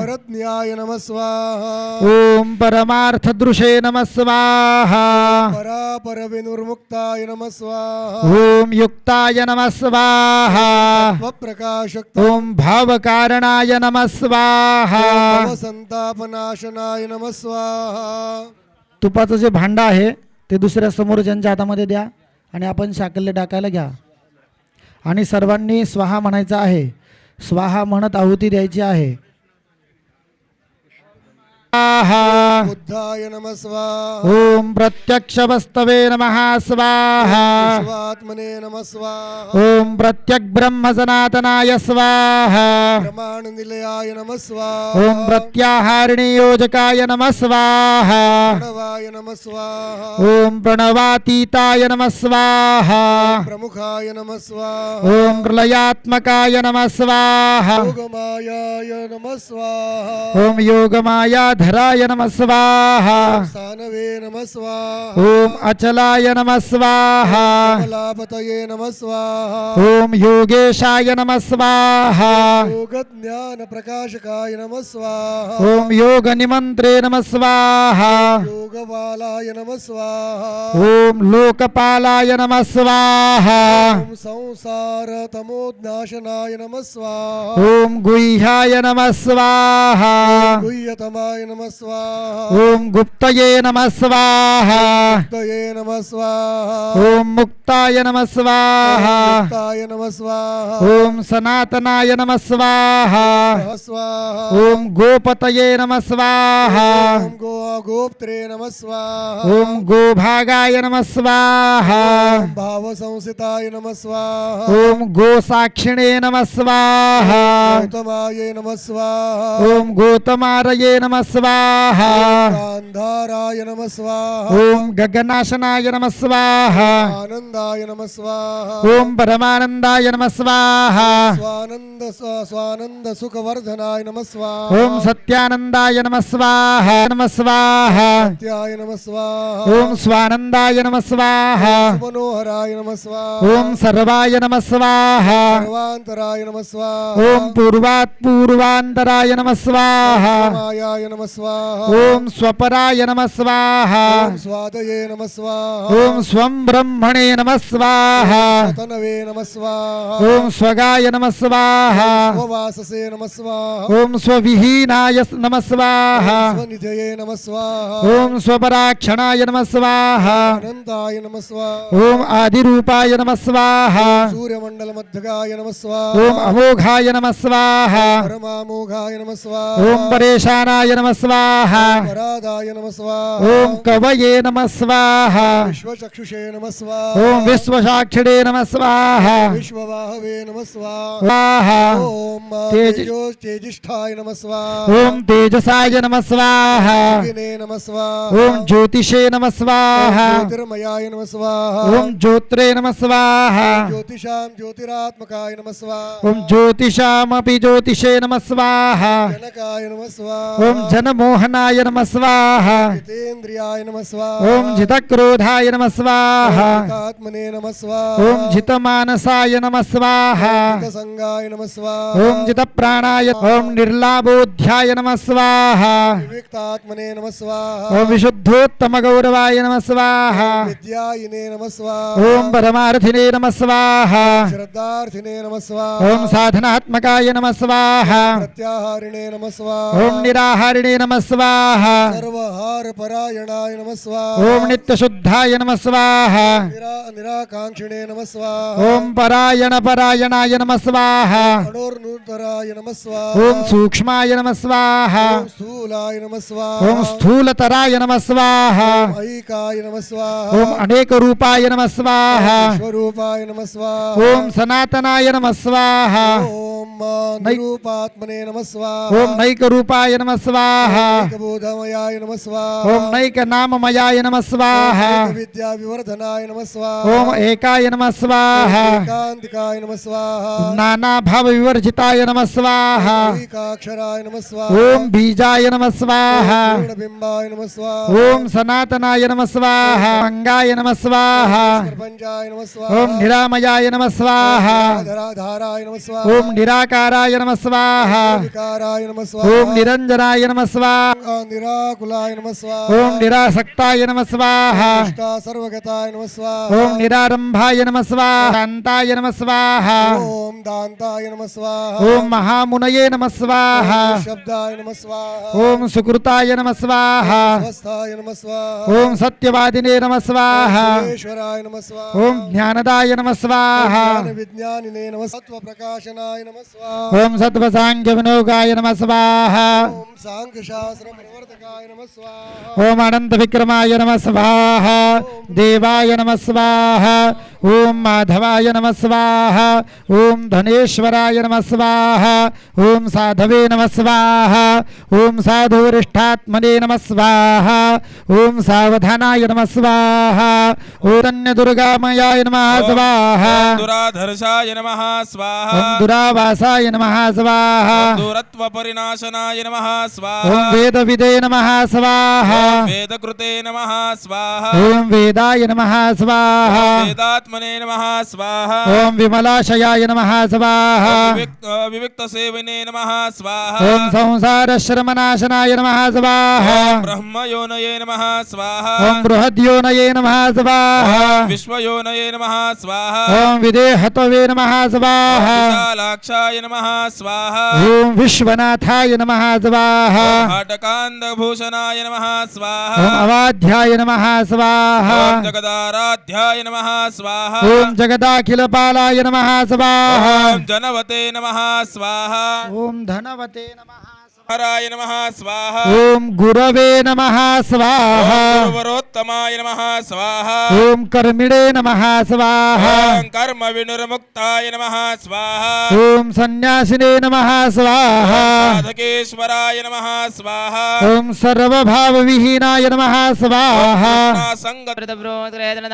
परज्ञाय नमः स्वाहा ॐ परमार्थदृशे नमः स्वाहा परापरविनुर्मुक्ताय नमः स्वाहा ॐ युक्ताय नमः स्वाहा स्वप्रकाशक ॐ भावकारणाय नमः स्वाहा संतापनाशनाय नमः स्वाहा तुपाचं जे भांड आहे ते दुसऱ्या समोरच्यांच्या हातामध्ये द्या आणि आपण साकल्य टाकायला घ्या आणि सर्वांनी स्वाहा म्हणायचं आहे. स्वाहा म्हणत आहुती द्यायची आहे. स्वाहा बुद्धाय नमः स्वाहा ओम प्रत्यक्ष वस्तवे नमः स्वाहा शिवात्मने नमः स्वाहा ओम प्रत्यक ब्रह्म सनातनाय स्वाहा प्रमाण निलयाय नमः स्वाहा ओम प्रत्याहारिणी योजकाय नमः स्वाहा प्रणवाय नमः स्वाहा ओम प्रणवातीताय नमः स्वाहा प्रमुखाय नमः स्वाहा ओम प्रलयात्मकाय नमः स्वाहा योगमायाय नमः स्वाहा ओम योगमायाधराय नमः स्वाहा सानवे नमः स्वाहा ओम अचलाय नमः स्वाहा कमलापतये नमः स्वाहा ओम योगेशाय नमः स्वाहा योग ज्ञान प्रकाशकाय नमः स्वाहा ओम योग निमंत्रे नमः स्वाहा योगबालाय नमः स्वाहा ओम लोकपालाय नमः स्वाहा ओम संसार तमोनाशनाय नमः स्वाहा ओम गुह्याय नमः स्वाहा गुह्यतमाय नमः स्वाहा ओम गुप्तये नमः स्वाहा तये नमः स्वाहा ओम मुक्ताय नमः स्वाहा मुक्ताय नमः स्वाहा ओम सनातनाय नमः स्वाहा स्वाहा ओम गोपतये नमः स्वाहा ओम गोप्त्रे नमः स्वाहा ओम गोभागाय नमः स्वाहा ओम भाव संसिताय नमः स्वाहा ओम गोसाक्षिणे नमः स्वाहा गौतमाय नमः स्वाहा ओम गोतमारये नमः स्वाहा गांधाराय नमः स्वाहा ओम गगनाशनाय नमः स्वाहा आनंदाय नमः स्वाहा ओम परमानंदाय नमः स्वाहा स्वानंद सुखवर्धनाय नमः स्वाहा ओम सत्यानंदाय नमः स्वाहा नमः स्वाहा सत्याय नमः स्वाहा ओम स्वानंदाय नमः स्वाहा मनोहराय नमः स्वाहा ओम सर्वाय नमः स्वाहा सर्वांतराय नमः स्वाहा ओम पूर्वात् पूर्वांतराय नमः स्वाहा मायाय नमः स्वाहा ओम स्वपराय नमः स्वाहा ओम स्वादये नमः स्वाहा ओम स्वं ब्रह्मणे नमः स्वाहा तनवे नमः स्वाहा ओम स्वगाय नमः स्वाहा स्ववाससे नमः स्वाहा ओम स्वविहीनाय नमः स्वाहा स्वनिधये नमः स्वाहा ओम स्वपराक्षणाय नमः स्वाहा अनंताय नमः स्वाहा ओम आदिरूपाय नमः स्वाहा सूर्यमंडल मध्यगाय नमः स्वाहा ओम अमोघाय नमः स्वाहा परमामोघाय नमः स्वाहा ओम परेशानाय नमः स्वाहा वरादाय नमः स्वाहा ओम कवये नमः स्वाहा विश्वचक्षुषे नमः स्वाहा ओम विश्वसाक्षिणे नमः स्वाहा विश्ववाहवे नमः स्वाहा स्वाहा ओम तेज- तेजिष्ठाय नमः स्वाहा ओम तेजसाय नमः स्वाहा अग्ने नमः स्वाहा ओम ज्योतिषे नमः स्वाहा ज्योतिर्मयाय नमः स्वाहा ओम ज्योत्रे नमः स्वाहा ज्योतिषां ज्योतिरात्मकाय नमः स्वाहा ओम ज्योतिषामपि ज्योतिषे नमः स्वाहा जनकाय नमः स्वाहा ओम जनमोहनाय नमः स्वाहा जितेन्द्रियाय नमः स्वाहा ओम जितक्रोधाय नमः स्वाहा आत्मने नमः स्वाहा ओम जितमानसाय नमः स्वाहा संगाय नमः स्वाहा ओम जितप्राणाय ओम निर्लाभोध्याय नमः स्वाहा विविक्तात्मने नमः स्वाहा ओम विशुद्धोत्तम गौरवाय नमः स्वाहा विद्यायिने नमः स्वाहा ओम परमार्थिने नमः स्वाहा श्रद्धार्थिने नमः स्वाहा ओम साधनात्मकाय नमः स्वाहा प्रत्याहारिणे नमः स्वाहा ओम निराहारिणे नमः स्वाहा सर्वहार परायणाय नमः स्वाहा ओम नित्यशुद्धाय नमः स्वाहा निराकांक्षिणे नमः स्वाहा ओम परायणाय नमः स्वाहा अणोर्नूतराय नमः स्वाहा ओम सूक्ष्माय नमः स्वाहा ओम स्थूलाय नमः स्वाहा ओम स्थूलतराय नमः स्वाहा ऐकाय नमः स्वाहा ओम अनेक रूपाय नमः स्वाहा स्वरूपाय नमः स्वाहा ओम सनातनाय नमः स्वाहा ओम निरूपात्मने नमः स्वाहा ओम नैक रूपाय नमः स्वाहा बोधमयाय नमः स्वाहा ओम नैक नाममयाय नमः स्वाहा विद्या विवर्धनाय नमः स्वाहा ओम एकाय नमः स्वाहा एकांतिकाय नमः स्वाहा नाना भाव विवर्जिताय नमः स्वाहा एकाक्षराय नमः स्वाहा ओम बीजाय नमः स्वाहा पूर्णबिम्बाय नमः स्वाहा ओम सनातनाय नमः स्वाहा मंगाय नमः स्वाहा प्रपंचाय नमः स्वाहा ओम निरामयाय नमः स्वाहा धाराय नमः स्वाहा ओम निराकाराय नमः स्वाहा विकाराय नमः स्वाहा ओम निरंजनाय नमः स्वाहा निराकुलाय नमः स्वाहा ओम निरासक्ताय नमः स्वाहा निष्ठा सर्वगताय नमः स्वाहा ओम निरारंभाय नमः स्वाहा शांताय नमः स्वाहा ओम दान्ताय नमः स्वाहा ओम महामुनये नमः स्वाहा शब्दाय नमः स्वाहा ओम सुकृताय नमः स्वाहा स्वस्थाय नमः स्वाहा ओम सत्यवादिने नमः स्वाहा ईश्वराय नमः स्वाहा ओम ज्ञानदाय नमः स्वाहा विज्ञानिने नमः सत्त्वप्रकाशनाय नमः स्वाहा ओम सत्वसांख्य विनोगाय नमः स्वाहा ओम सांख्यशास्त्र प्रवर्तकाय नमः स्वाहा ओम अनंत विक्रमाय नमः स्वाहा देवाय नमः स्वाहा ओम माधवाय नमः स्वाहा ओम धनेश्वराय नमः स्वाहा ओम साधवे नमः स्वाहा ओम साधुरिष्ठात्मने नमः स्वाहा ओम सावधानाय नमः स्वाहा ओम धन्य दुर्गामयाय नमः स्वाहा दुराधर्षाय नमः स्वाहा ओम दुरावासाय नमः स्वाहा दूरत्वपरिनाशनाय नमः स्वाहा ओम वेदविदे नमः स्वाहा वेदकृते नमः स्वाहा ओम वेदाय नमः स्वाहा वेदात्मने नमः स्वाहा ओम विमलाशयाय नमः स्वाहा विविक्तसेविने नमः स्वाहा ओम संसारश्रमनाशनाय नमः स्वाहा ब्रह्मयोनये नमः स्वाहा ओम बृहद्योनये नमः स्वाहा विश्वयोनये नमः स्वाहा ओम विदेहतवे नमः स्वाहा विशालाक्षाय नमः स्वाहा ओम विश्वनाथाय नमः स्वाहा भाटकान्दभूषणाय नमः स्वाहा ओम अवाध्याय नमः स्वाहा ओम जगदाराध्याय नमः स्वाहा ओम जगदाखिलपालाय नमः स्वाहा ओम जनवते नमः स्वाहा ओम धनवते नमः हराय नमः स्वाहा ओम गुरवे नमः स्वाहा ओम गुरुवरोत्तमाय नमः स्वाहा ओम कर्मिणे नमः स्वाहा ओम कर्म विनिर्मुक्ताय नमः स्वाहा ओम सन्यासिने नमः स्वाहा साधकेश्वराय नमः स्वाहा ओम सर्वभावविहीनाय नमः स्वाहा संगत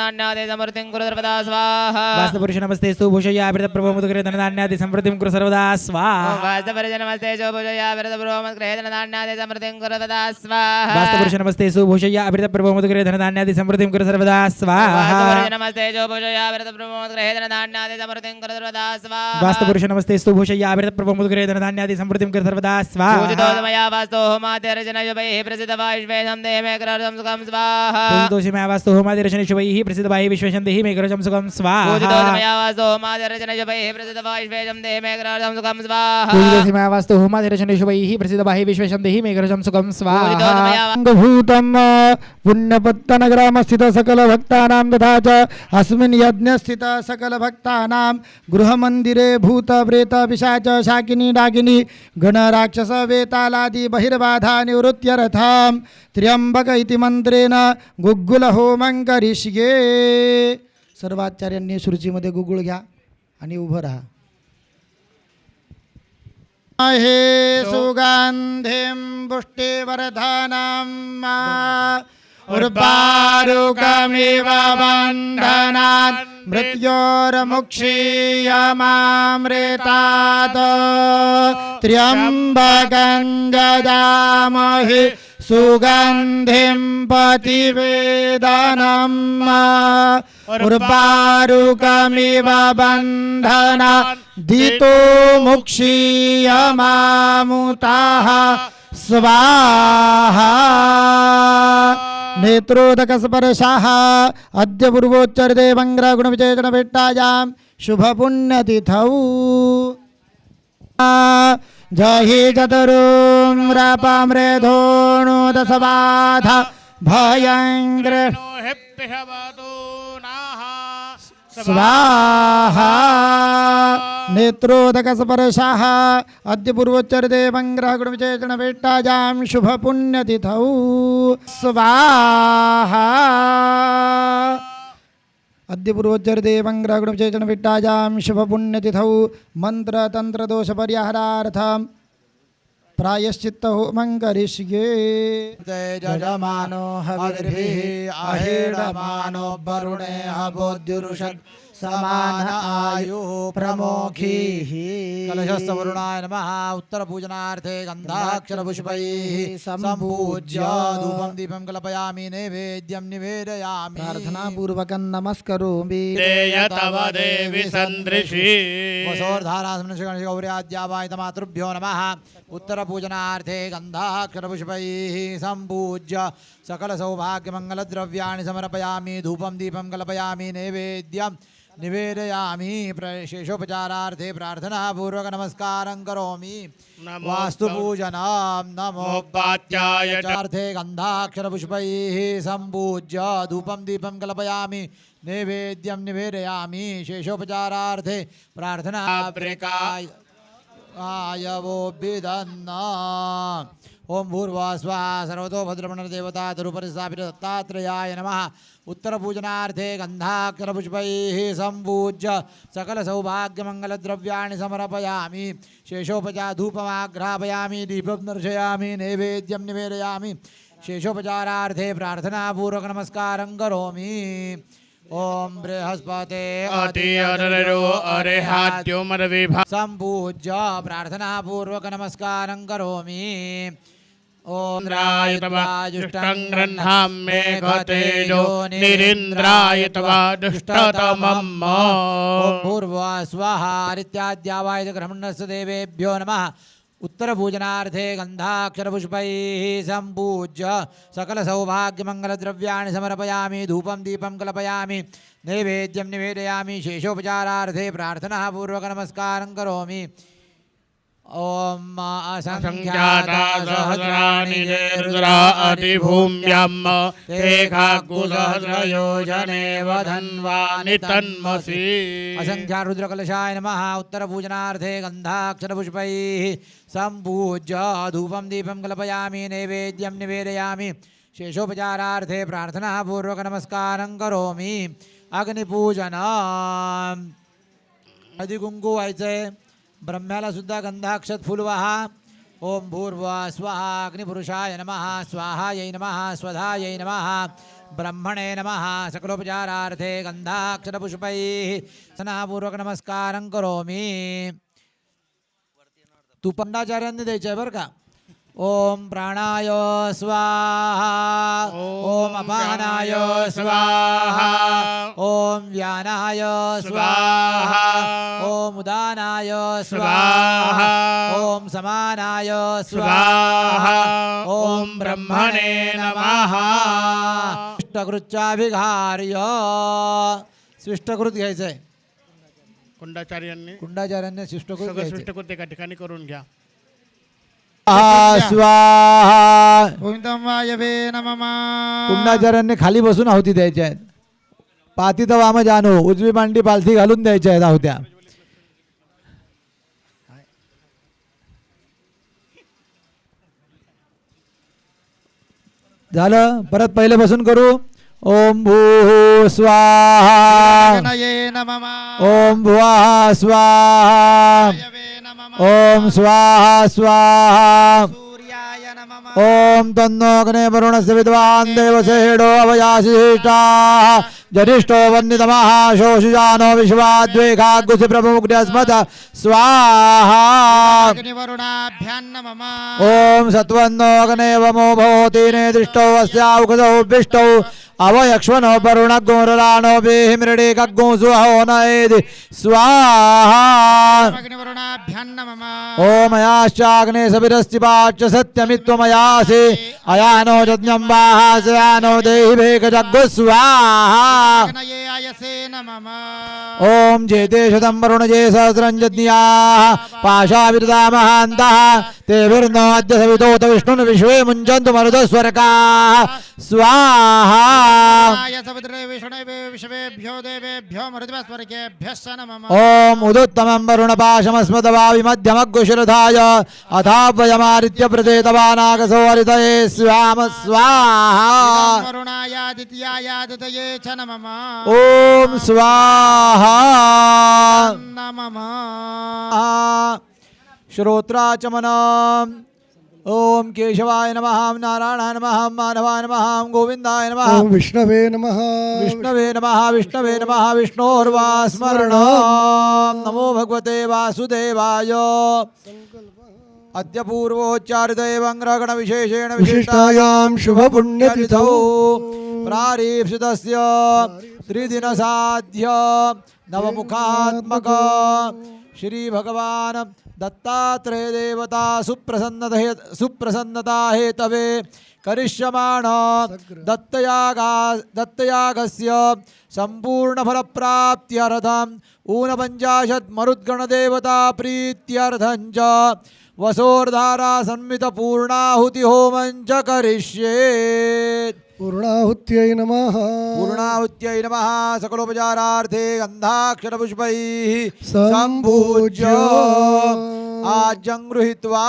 नान्यादे समृद्धिं कुरु सर्वदा स्वाहा वास्तपुरुष नमस्ते भूषया प्रभो मुदग्रे धनधान्यादि समृद्धिं कुरु सर्वदा स्वाहा वास्तवपरिज नमस्ते जो पूजया प्रभो मद्ग्रहे धनधान्यादि समृद्धिं कुरु सर्वदा स्वाहा वास्तपुरुष नमस्ते भूषया प्रभो मुदग्रे धनधान्यादि समृद्धिं कुरु सर्वदा स्वाहा वास्तवपरिज नमस्ते जो पूजया प्रभो मद्ग्रहे धनधान्यादि समृद्धिं कुरु सर्वदा स्वाहा वास्तपुरुष नमस्ते भूषया प्रभो मुदग्रे धनधान्यादि समृद्धिं कुरु सर्वदा स्वाहा पूजितो मया वास्तो होमाद्यर्चनयुभैः प्रसिद्धवायुष्वेशं देहि मे कृतं सुखं स्वाहा दोषि मैं वास्तु होमादिरचने शुभैः प्रसिद्धवाहि विश्वेशं देहि मे कृतं सुखं स्वाहा पूजितो मया वास्तो होमाद्यर्चनयुभैः प्रसिद्धवायुष्वेशं देहि मे कृतं सुखं स्वाहा दोषि मैं वास्तु होमादिरचने शुभैः बाहि विश्वेशं देहि मेघरजं सुखं स्वाहा भूतम पुण्यपत्तनग्रामस्थित सकल भक्तानां तथा च अस्मिन् यज्ञस्थित सकल भक्तानां गृहमन्दिरे भूत प्रेत पिशाच शाकिनी डाकिनी गणराक्षस वेतालादि बहिर्बाधा निवृत्त्यर्थां त्र्यंबक इति मंत्रेण गुग्गुल होमं करिष्ये. सर्व आचार्यांनी सुरुचीमध्ये गुगुळ घ्या आणि उभं राहा. हे सुगंधिं पुष्टिवर्धनं उर्वारुकमिव बन्धनात् मृत्योर्मुक्षीयमामृतात् त्र्यम्बकं जजामहे सुगंधिं पतिवेदनम् उर्वारुकमिव बन्धनात् दितो मुक्षीयमामुताः स्वाहा. नेत्रोदकस्पर्शाः अद्य पूर्वोच्चरते मङ्गलगुणविचेतनभेट्टायां शुभपुण्यतिथौ जहि चतुरुम्रपमृधोणुदशबाध भयङ्ग्र स्वाहा. नेत्रोदकस्पर्शाः अद्य पूर्वोच्चरते मङ्गलगुणविचेतनभेट्टायां शुभपुण्यतिथौ स्वाहा. अद्य पूर्वोच्चरते मङ्गलगुणविचेतनभेट्टायां शुभपुण्यतिथौ मन्त्रतन्त्रदोषपरिहारार्थं प्रायश्चित्त होमं करिष्ये. जजमानो हविर्भिः आहेडमानो वरुणे हवोद्युरुषत् समान आयुः प्रमोखीः. कलशस्थवरुणाय नमः. उत्तरपूजनार्थे गन्धाक्षरपुष्पैः सम्पूज्य धूपं दीपं कल्पयामि नैवेद्यं निवेदयामि. प्रार्थनापूर्वकं नमस्करोमि. तव देवी सन्दृशी वसोर्धारासमनशगणशगौर्याद्यावायतमातृभ्यो नमः. उत्तरपूजनार्थे गन्धाक्षरपुष्पैः सम्पूज्य सकलसौभाग्यमङ्गलद्रव्याणि समर्पयामि. धूपं दीपं कल्पयामि नैवेद्यं निवेदयामि. शेषोपचारार्थे प्रार्थनापूर्वक नमस्कारं करोमि. वास्तुपूजनं नमोपाध्यायार्थे गन्धाक्षरपुष्पैः सम्पूज्य धूपं दीपं कल्पयामि नैवेद्यं निवेदयामि. शेषोपचारार्थे प्रार्थना आयवो विदन्न. ओम भूर्भुवः स्वाहा. सर्वतो भद्रमणर्देवता तरुपरि स्थापित दत्तात्रेयाय नमः. उत्तरपूजनार्थे गन्धाक्षरपुष्पैः सम्पूज्य सकलसौभाग्यमङ्गलद्रव्याणि समर्पयामि. शेषोपचार धूपमाघ्रापयामि. दीपं दर्शयामि नैवेद्यं निवेदयामि. शेषोपचारार्थे प्रार्थनापूर्वक नमस्कारं करोमि. ओम बृहस्पते अतिररो अरेहाद्यो मरविभा सम्पूज्य प्रार्थनापूर्वक नमस्कारं करोमि. ओम इंद्राय तवा दुष्टं गृह्णां मे गतेजो निरिन्द्राय तवा दुष्टतमम्. ओम भूर्भुवः स्वाहा. इत्याद्यावाय ग्रहणस्य देवेभ्यो नमः. उत्तरपूजनार्थे गन्धाक्षरपुष्पैः सम्पूज्य सकलसौभाग्यमङ्गलद्रव्याणि समर्पयामि. धूपं दीपं कल्पयामि नैवेद्यं निवेदयामि. शेषोपचारार्थे प्रार्थनापूर्वक नमस्कारं करोमि. ओम असंख्याता सहस्राणि ते रुद्रा अतिभूम्याम् ते खाग्गुसहस्रयोजनेव धन्वानि तन्मसि. असंख्या रुद्रकलशाय नमः. उत्तरपूजनार्थे गन्धाक्षरपुष्पैः सम्पूज्य धूपं दीपं कल्पयामि नैवेद्यं निवेदयामि. शेषोपचारार्थे प्रार्थनापूर्वक नमस्कारं करोमि. अग्निपूजनम्. हळदी कुंकू व्हायचंय. ब्रह्म्याला सुद्धा गंधाक्षत फुल वाहा. ओम भूर्भुवः स्वाहा. अग्निपुरुषाय नमः. स्वाहायै नमः. स्वधायै नमः. ब्रह्मणे नमः. सकलोपचारार्थे गंधाक्षरपुष्पैः सनापूर्वक नमस्कारं करोमि. तू पंडाचार्यांनी द्यायचं आहे बरं का. ओम प्राणाय स्वाहा. ओम अपानाय स्वाहा. ओम व्यानाय स्वाहा. ओम उदानाय स्वाहा. ओम समानाय स्वाहा. ओम ब्रह्मणे नमः. स्विष्टकृत्याभिघार्य. स्विष्टकृत घ्यायचंय. कुंडाचार्यांनी कुंडाचार्यांनी स्विष्टकृत सगळं घ्यायचंय. सृष्टकृत एका ठिकाणी करून घ्या. स्वाहा. गोविंदम वायवे नमः. कुंडाचार्यांनी खाली बसून आहुती द्यायच्या आहेत. पातीत वाम जानो, उजवी मांडी पालथी घालून द्यायच्या आहेत आहुत्या. झालं. परत पहिले बसून करू. ओम भू स्वाहा. गणये नमः. ओम भुवः स्वाहा. वायवे नमः. ओम स्वाहा स्वाहा. सूर्याय नमः. ओम तन्नो अग्ने वरुणस्य विद्वान् देवसेडो अवयाशिष्टाः जनिष्ठो वन्नितमः शोषुजानो विश्वाद्वेगाग्गुसि प्रमुग्ध्यस्मत स्वाहा. अग्निवरुणाभ्यां नमः. ओम सत्वन्नो अग्ने वमो भवति नेदिष्टो अस्याउखदौ विष्टौ अवयक्ष्वनो वरुणगोरलानो वेहिमृडे कग्गो सुहो नएदि स्वाहा. अग्निवरुणाभ्यां नमः. ओम अयाश्चाग्ने सविरस्तिपाच्च सत्यमित्वमयासि अयानो यज्ञं वाहासयानो देहि भेकजग्गु स्वाहा. गणये आयसे नमः. ओम जेतेशतं वरुणजे सहस्रं यज्ञाः पाशाविरदा महान्तः तेभिर्नो अद्य सवितोत विष्णुन् विश्वे मुञ्चन्तु मरुतस्वरकाः स्वाहा. आय सवित्रे विष्णवे विश्वेभ्यो देवेभ्यो मरुद्वस्वर्गेभ्यश्च नमः. ओम उदुत्तमं वरुणपाशमस्मदवावि मध्यमग्गुशिरधाय अथापयमादित्य प्रचेतवानागसो हरितये स्वाम स्वाहा. वरुणायादित्यायादितये च नमः. ओम स्वाहा. नमः. श्रोत्राचमनम्. ओम केशवाय नमः. नारायणाय नमः. माधवाय नमः. गोविंदाय नमः. ओम विष्णवे नमः. विष्णवे नमः. विष्णवे नमः. विष्णोर्वा स्मरण. नमो भगवते वासुदेवाय. अद्य पूर्वोच्चारित एवं ग्रहण विशेषेण विशिष्टायां शुभपुण्यतिथौ प्रारीप्सितस्य त्रिदिनसाध्य नवमुखात्मक श्री भगवान दत्तात्रेय देवता सुप्रसन्नता हेतवे करिष्यमाण दत्तयागस्य संपूर्ण फलप्राप्त्यर्थम् ऊनपञ्चाशत् मरुद्गणदेवता प्रीत्यर्थं च वसोर्धारा संमित पूर्णाहुति होमं च करिष्ये. पूर्णाहुत्यै नमः. पूर्णाहुत्यै नमः. सकलोपचारार्थे गन्धाक्षरपुष्पैः सम्पूज्य आज्यं गृहीत्वा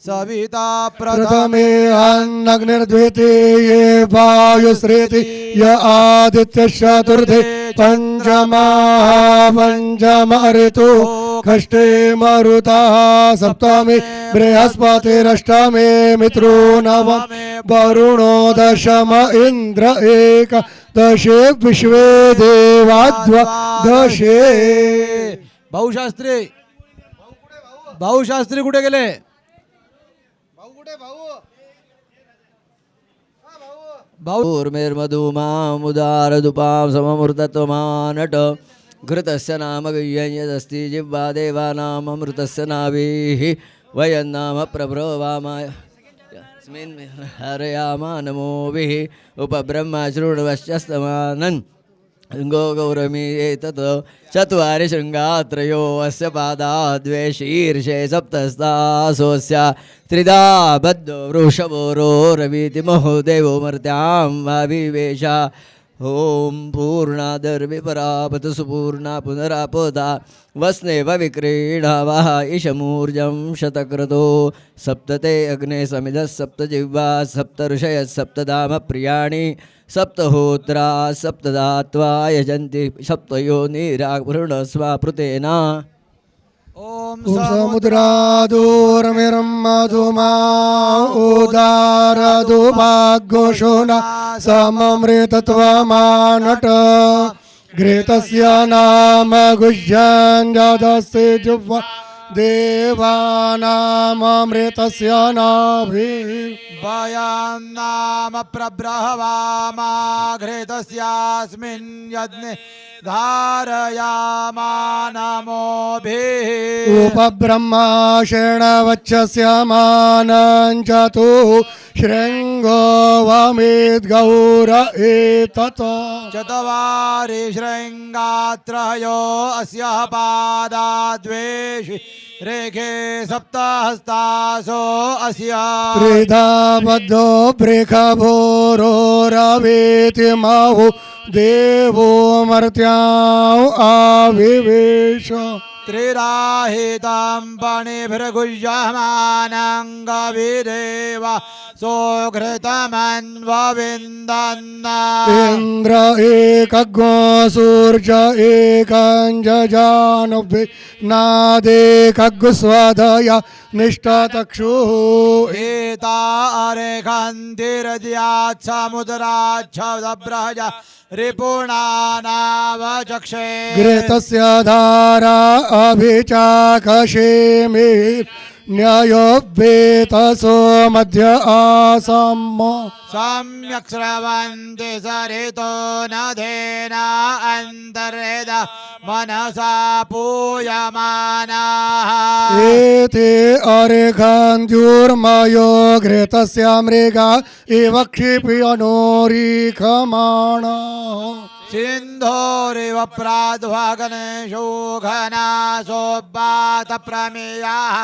सविता प्रथमे अन्नग्निर्द्वितीये वायुश्रेति य आदित्यश्चतुर्थे पंचम ऋतु षष्ठे मरुतः सप्तमे बृहस्पतिरष्टमे मित्रो नवमे वरुणो दशम इंद्र एकदशे विश्वे देवाद्वादशे. भाऊशास्त्री कुठे गेले? भूर्मिर्मधुमामुदारदुपां सममृतत्वमानट घृतस्य नाम गय्यदस्ति जिह्वा देवानाममृतस्य नाभिः वयन्नाम प्रब्रवामाय यस्मिन् हरयामा नमोभिः उपब्रह्म शृण्वश्चस्तमानन् गो गौरमी एतत् चत्वारि शृङ्गात्रयो अस्य पादा द्वे शीर्षे सप्तस्तासोऽस्य त्रिधा बद्धो वृषभोरो रवीति महोदेवो मर्त्यां वाविवेश. ओम पूर्णादर्विपरापत सुपूर्णा पुनरापदा वस्नेव विक्रीणावः ईशमूर्जं शतक्रतो सप्तते अग्ने समिधः सप्तजिह्वा सप्तऋषयः सप्तधाम प्रियाणि सप्तहोत्रा सप्तदात्वा यजन्ति सप्तयोनिरावृणस्वापृतेन. ओम समुद्रादूरमिरं मधुमा उदारदुभाग्योषोना सममृतत्वमानट घृतस्य नाम गुह्यञ्जदस्ते जुह्वा देवानामृतस्य नाभिः वयन्नाम प्रब्रह्वामा घृतस्यास्मिन् यज्ञे धारयामा नमोभिः. उपब्रह्माशेण वच्चस्य मानं च तु शृङ्ग वामेद गौर एतत् चत्वारि शृङ्गात्रयो अस्य पादाद्वेषि रेखे सप्तहस्तासो अस्य त्रिधा बद्धो बृखभोरो रवेति माहु देवो मर्त्यां आविवेश त्रिराहितं पणिभिर्गुह्यमानङ्गविदेव सोघृतमन्वविन्दन्न इंद्र एकज्ञो सूर्य एकञ्जजानभि नादेकग्स्वधया निष्ठतक्षुः एतारेखन्तिरद्यात् समुद्राच्छब्दब्रहज रिपुणानावचक्षे घृतस्य धारा अभिचाकशेमि न्यायोपेतसो मध्य आसम् सम्यक् स्रवन्ति सरितो नधेन अन्तर्वेद मनसा पूयमानाः एते अर्घन्त्युर्मयो घृतस्य मृगा इव क्षिप्यनोरीखमाणा सिन्धोरिव प्राद्वागनेशोघनासोब्बातप्रमेयाः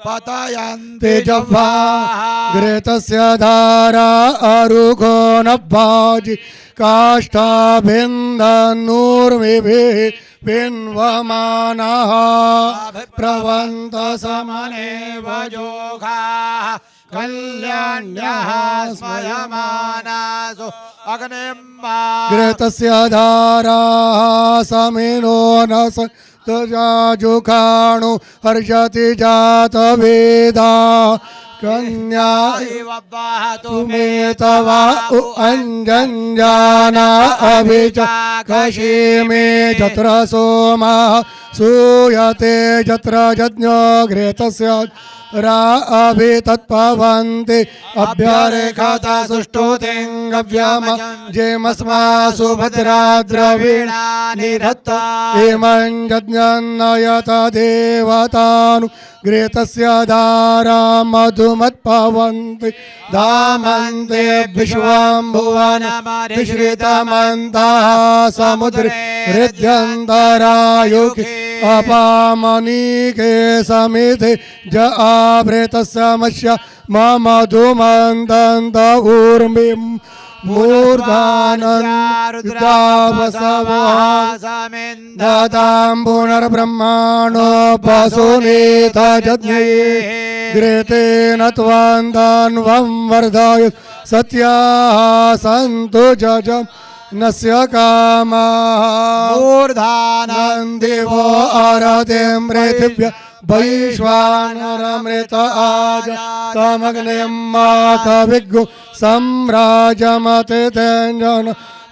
पतयन्ति तेजभा जह्वाः घृतस्य धारा अरुघो नभाजि काष्ठाभिन्दन्नूर्मिभिः पिन्वमानः प्रवन्तसमनेव जोगाः कल्याण्यः स्मयमानासु अग्निम्मा घृतस्य धाराः समिनो न सजाजुखाणु हर्षति जातवेदा कन्या इव वहतु मे तवा अंजंजाना अभिचाकशी मे जत्र सोमा सूयते जत्र यज्ञो घृतस्य रा अभितत्पवन्ति अभ्यरेखता सुष्ठुतिङ्गव्यम जेमस्मासु भद्रा द्रवीणा निरत्ता इमं यज्ञन्नयत देवतानु घृतस्य धारा मधुमत्पवन्ति धामन्ते विश्वं विश्रितमन्तः समुद्रे हृद्यन्तरायुखि अपामनीके समिति ज आवृतसमस्य मम धुमन्तन्त ऊर्मिं मूर्धानन्दावसवः ददां पुनर्ब्रह्माणो पशुनीत जज्ञे घृतेन त्वान्दान्वं वर्धय सत्याः सन्तु जजम् नस्य कामाः मूर्धानन्दिवो नन्दिवो अरते मृथिव्य वैश्वानरमृत आजातमग्निं मातविग्गु सम्राजमते तेञ्जन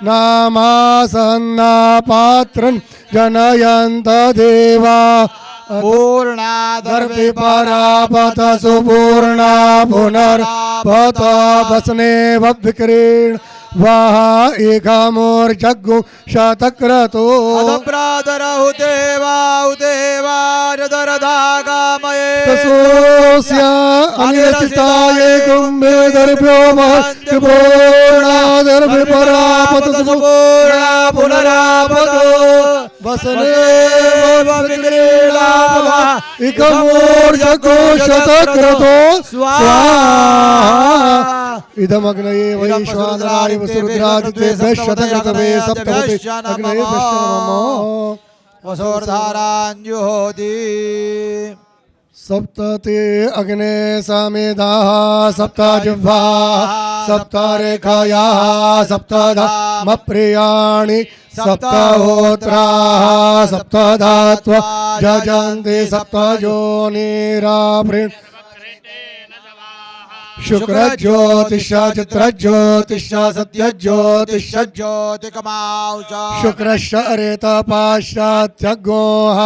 नामासन्ना पात्रं जनयन्त देवा पूर्णादर्पि परापत सुपूर्णा पुनर्पत वसनेव विक्रीण वाह एकामोर्जग्गु शतक्रतो अदप्रादरहुदेवाहुदेवाजदरदागामये तसोऽस्य अनियतिताये कुम्भे दर्भ्यो महत्पूर्णादर्भि परापत सुपूर्णा पुनरापतो वसनेव विक्रीणावा इकमोर्जग्गु शतक्रतो स्वाहा इदमग्नये वैश्वानराय वसुरुद्रादित्ये शतक्रतवे सप्तपते अग्नये नमो वसोर्धाराञ्जुहोति सप्तते अग्ने समेधाः सप्तजिह्वाः सप्तरेखायाः सप्तधामप्रियाणि सप्तहोत्राः सप्तधात्वा जजन्ति सप्तयोनिरावृण् शुक्रज्योतिष चित्रज्योतिष सत्यज्योतिष ज्योतिकमाउच शुक्रश्च रेत पाश्चात्यगोः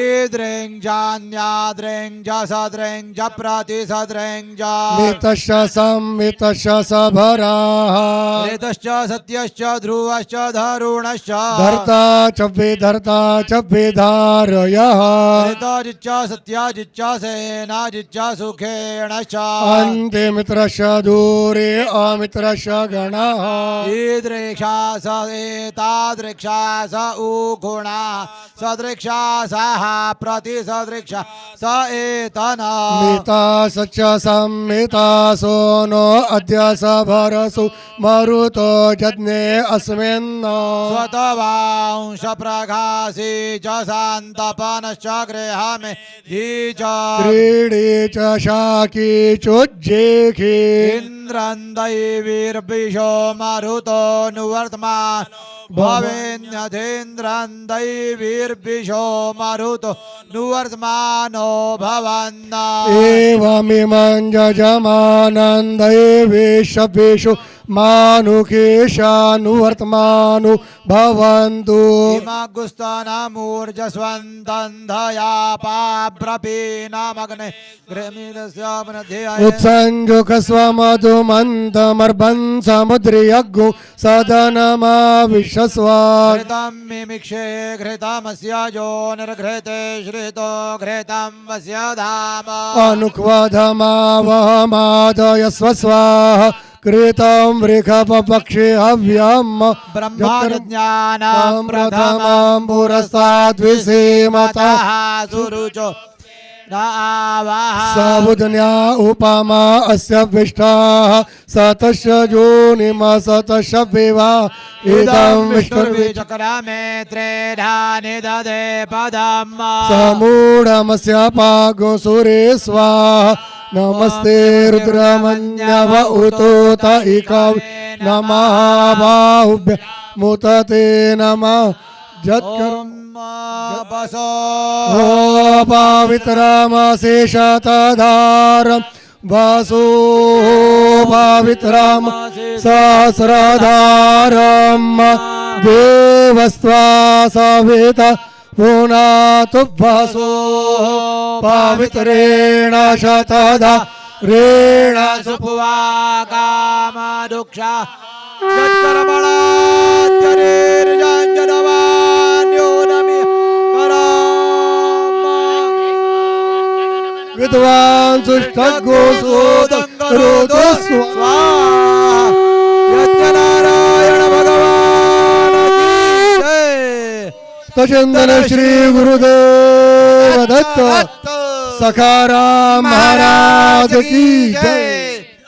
ईद्रेङ्जान्याद्रेङ्ज सद्रेङ्ज प्रतिसद्रेङ्ज मितश्च संमितश्च सभराः ऋतश्च सत्यश्च ध्रुवश्च धरुणश्च धर्ता च विधारयः ऋतजिच्च सत्याजिच्च सेनाजिच्च सुखेणश्च हन्ते मित्रस्य दूरे अमित्रस्य गणः ईदृक्षा स एतादृक्षा स उगुणा सदृक्षा सः प्रतिसदृक्षा स एतना मिता सच संहिता सोनो अद्य सभरसु मरुतो जज्ञे अस्मिन् स्वतवांश प्रघासी च शान्तपनश्च गृहमे धी च क्रीडे च शाकी चोज्जेखी इन्द्रं दैवीर्विशो मरुतो नुवर्तमान भवेन्यथेन्द्रं दैवीर्विशो मरुतो नुवर्तमानो भवन्न एवमिमं यजमानं दैवेशवेषु मानुकेशानुवर्तमानु भवन्तु इमगुस्तनमूर्जस्वन्तन्धयापाब्रपीनामग्ने उत्सञ्जुकस्वमधुमन्तमर्बन् समुद्रियग्गु सदनमाविशस्व घृतं मिमिक्षे घृतमस्य यो निर्घृते श्रितो घृतं वस्य धाम अनुक्वधमावहमादयस्व स्वाहा कृतं वृषभपक्षे हव्यम् ब्रह्मज्ञानं प्रथमं पुरस्ताद्विसीमतः सुरुचो न आवाह सबुधन्या उपमा अस्य विष्टाः सतस्य योनिम सतस्य विवा इदं विष्णुर्विचक्रमे त्रेधानि ददे पदम् समूढमस्य पागो सुरे स्वाहा नमस्ते रुद्रमन्यव उतोत इकव नमः बाहुभ्य मुतते नमः जत्कर्म बसो पवित्रमशेषतधारं वासो पवित्रं सहस्रधारं देवस्त्वा सवित पुनातु वासो पवित्रेण शतधा रेण सुपुवा कामदुक्षा यत्कर्मणात्यरेर्जञ्जनवान्योनमि विद्वान् सुष्ठगोसोदङ्गरोदो स्वाहा यज्ञनारायण भगवान तचंदन श्री गुरुदेव दत्त सखाराम महाराज की जय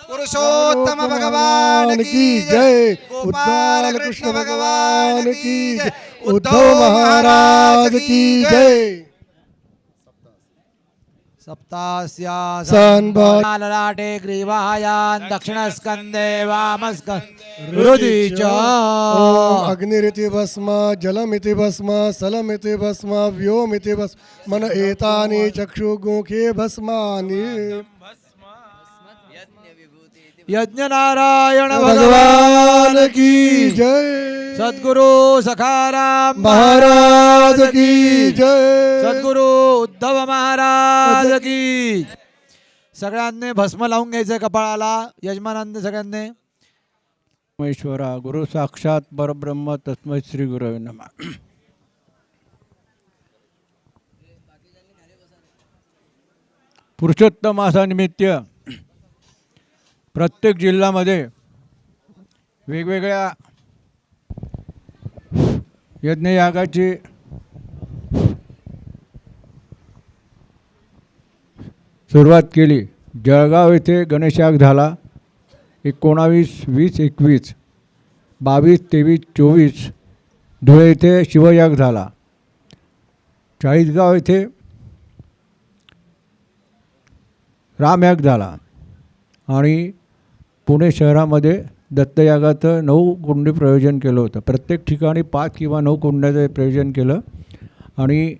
पुरुषोत्तम भगवान की जय गोपाल कृष्ण भगवान की जय उद्धव महाराज की जय सप्तास्या सन्भव ललाटे ग्रीवायान् दक्षिणस्कन्धे वामस्कन्धे हृदि च ओम अग्निरिति भस्म जलमिति भस्म सलमिति भस्म व्योमिति भस्म मन एतानि चक्षुगुखे भस्मानि यज्ञ नारायण भगवान की जय सद्गुरु सखाराम महाराज की जय सद्गुरु उद्धव महाराज की सगळ्यांनी भस्म लावून घ्यायचं कपाळाला यजमानांनी सगळ्यांनी परमेश्वरा गुरु साक्षात परब्रह्म तस्मै श्री गुरवे नमः. पुरुषोत्तम मासानिमित्त प्रत्येक जिल्ह्यामध्ये वेगवेगळ्या यज्ञयागाची सुरुवात केली. जळगाव येथे गणेशयाग झाला 19, 20, 21, 22, 23, 24. धुळे येथे शिवयाग झाला. चाळीसगाव येथे रामयाग झाला आणि पुणे शहरामध्ये दत्तयागाचं 9 कुंडी प्रयोजन केलं होतं. प्रत्येक ठिकाणी 5 किंवा 9 कुंड्याचं प्रयोजन केलं आणि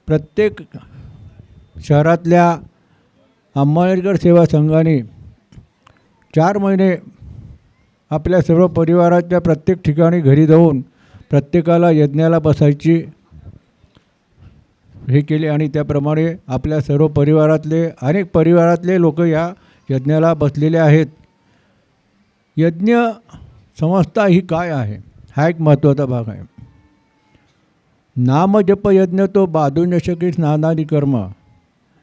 प्रत्येक शहरातल्या अंबाळनेरकर सेवा संघाने 4 महिने आपल्या सर्व परिवाराच्या प्रत्येक ठिकाणी घरी जाऊन प्रत्येकाला यज्ञाला बसायची हे केले आणि त्याप्रमाणे आपल्या सर्व परिवारातले अनेक परिवारातले लोक या यज्ञाला बसलेले आहेत. यज्ञ संस्था ही काय आहे हा एक महत्त्वाचा भाग आहे. नाम जप यज्ञ तो बाधू न शके स्नानादी कर्म.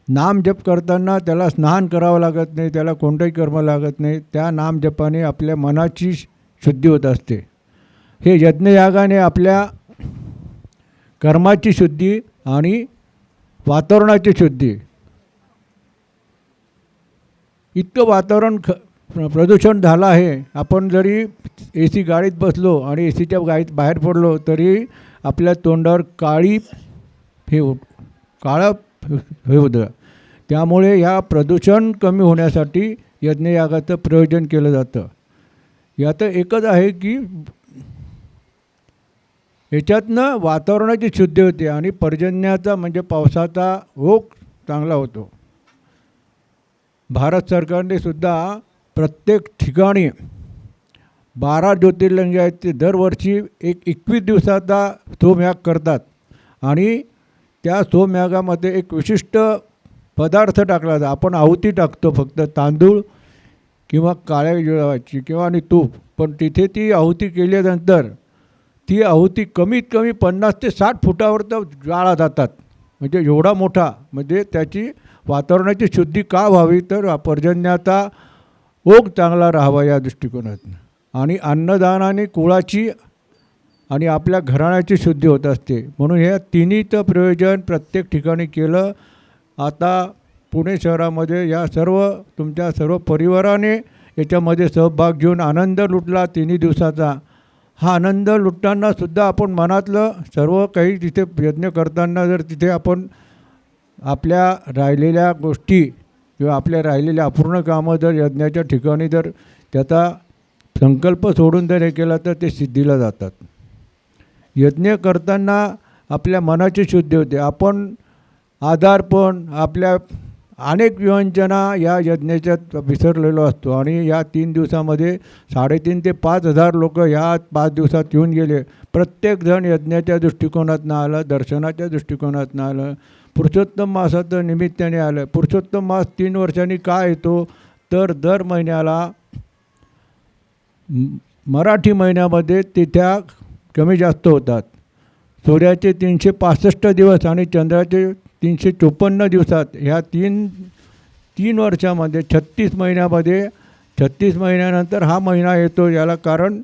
नाम जप करताना त्याला स्नान करावं लागत नाही, त्याला कोणतंही कर्म लागत नाही. त्या नाम जपाने आपल्या मनाची शुद्धी होत असते. हे यज्ञयागाने आपल्या कर्माची शुद्धी आणि वातावरणाची शुद्धी, इतकं वातावरण प्रदूषण झालं आहे. आपण जरी ए सी गाडीत बसलो आणि ए सीच्या गाडीत बाहेर पडलो तरी आपल्या तोंडावर काळं हे होतं. त्यामुळे ह्या प्रदूषण कमी होण्यासाठी यज्ञयागाचं प्रयोजन केलं जातं. याचं एकच आहे की याच्यातनं वातावरणाची शुद्धी होते आणि पर्जन्याचा म्हणजे पावसाचा ओघ चांगला होतो. भारत सरकारने सुद्धा प्रत्येक ठिकाणी 12 ज्योतिर्लिंग आहेत ते दरवर्षी 21 दिवसाचा सोमयाग करतात आणि त्या सोमयागामध्ये एक विशिष्ट पदार्थ टाकला जातो. आपण आहुती टाकतो फक्त तांदूळ किंवा काळ्या जुळावाची किंवा आणि तूप, पण तिथे ती आहुती केल्यानंतर ती आहुती कमीत कमी 50 ते 60 फुटावर तर जाळा जातात. म्हणजे एवढा मोठा, म्हणजे त्याची वातावरणाची शुद्धी का व्हावी तर पर्जन्याचा ओघ चांगला राहावा या दृष्टिकोनातून. आणि अन्नदानाने कुळाची आणि आपल्या घराण्याची शुद्धी होत असते. म्हणून ह्या तिन्हीचं प्रयोजन प्रत्येक ठिकाणी केलं. आता पुणे शहरामध्ये या तुमच्या सर्व परिवाराने याच्यामध्ये सहभाग घेऊन आनंद लुटला 3 दिवसाचा. हा आनंद लुटतानासुद्धा आपण मनातलं सर्व काही तिथे यज्ञ करताना जर तिथे आपण आपल्या राहिलेल्या गोष्टी किंवा आपल्या राहिलेल्या अपूर्ण कामं जर यज्ञाच्या ठिकाणी जर त्याचा संकल्प सोडून जर हे केला तर ते सिद्धीला जातात. यज्ञ करताना आपल्या मनाची शुद्धी होते. आपण आजारपण आपल्या अनेक विवंचना या यज्ञाच्यात विसरलेलो असतो आणि या 3 दिवसामध्ये 3,500 ते 5,000 लोक या 5 दिवसात येऊन गेले. प्रत्येकजण यज्ञाच्या दृष्टिकोनातनं आलं, दर्शनाच्या दृष्टिकोनातनं आलं, पुरुषोत्तम मासाचं निमित्ताने आलं. पुरुषोत्तम मास 3 वर्षांनी का येतो तर दर महिन्याला मराठी महिन्यामध्ये तिथ्या कमी जास्त होतात. सूर्याचे 365 दिवस आणि चंद्राचे 354 दिवसात ह्या तीन वर्षामध्ये 36 महिन्यामध्ये 36 महिन्यानंतर हा महिना येतो. याला कारण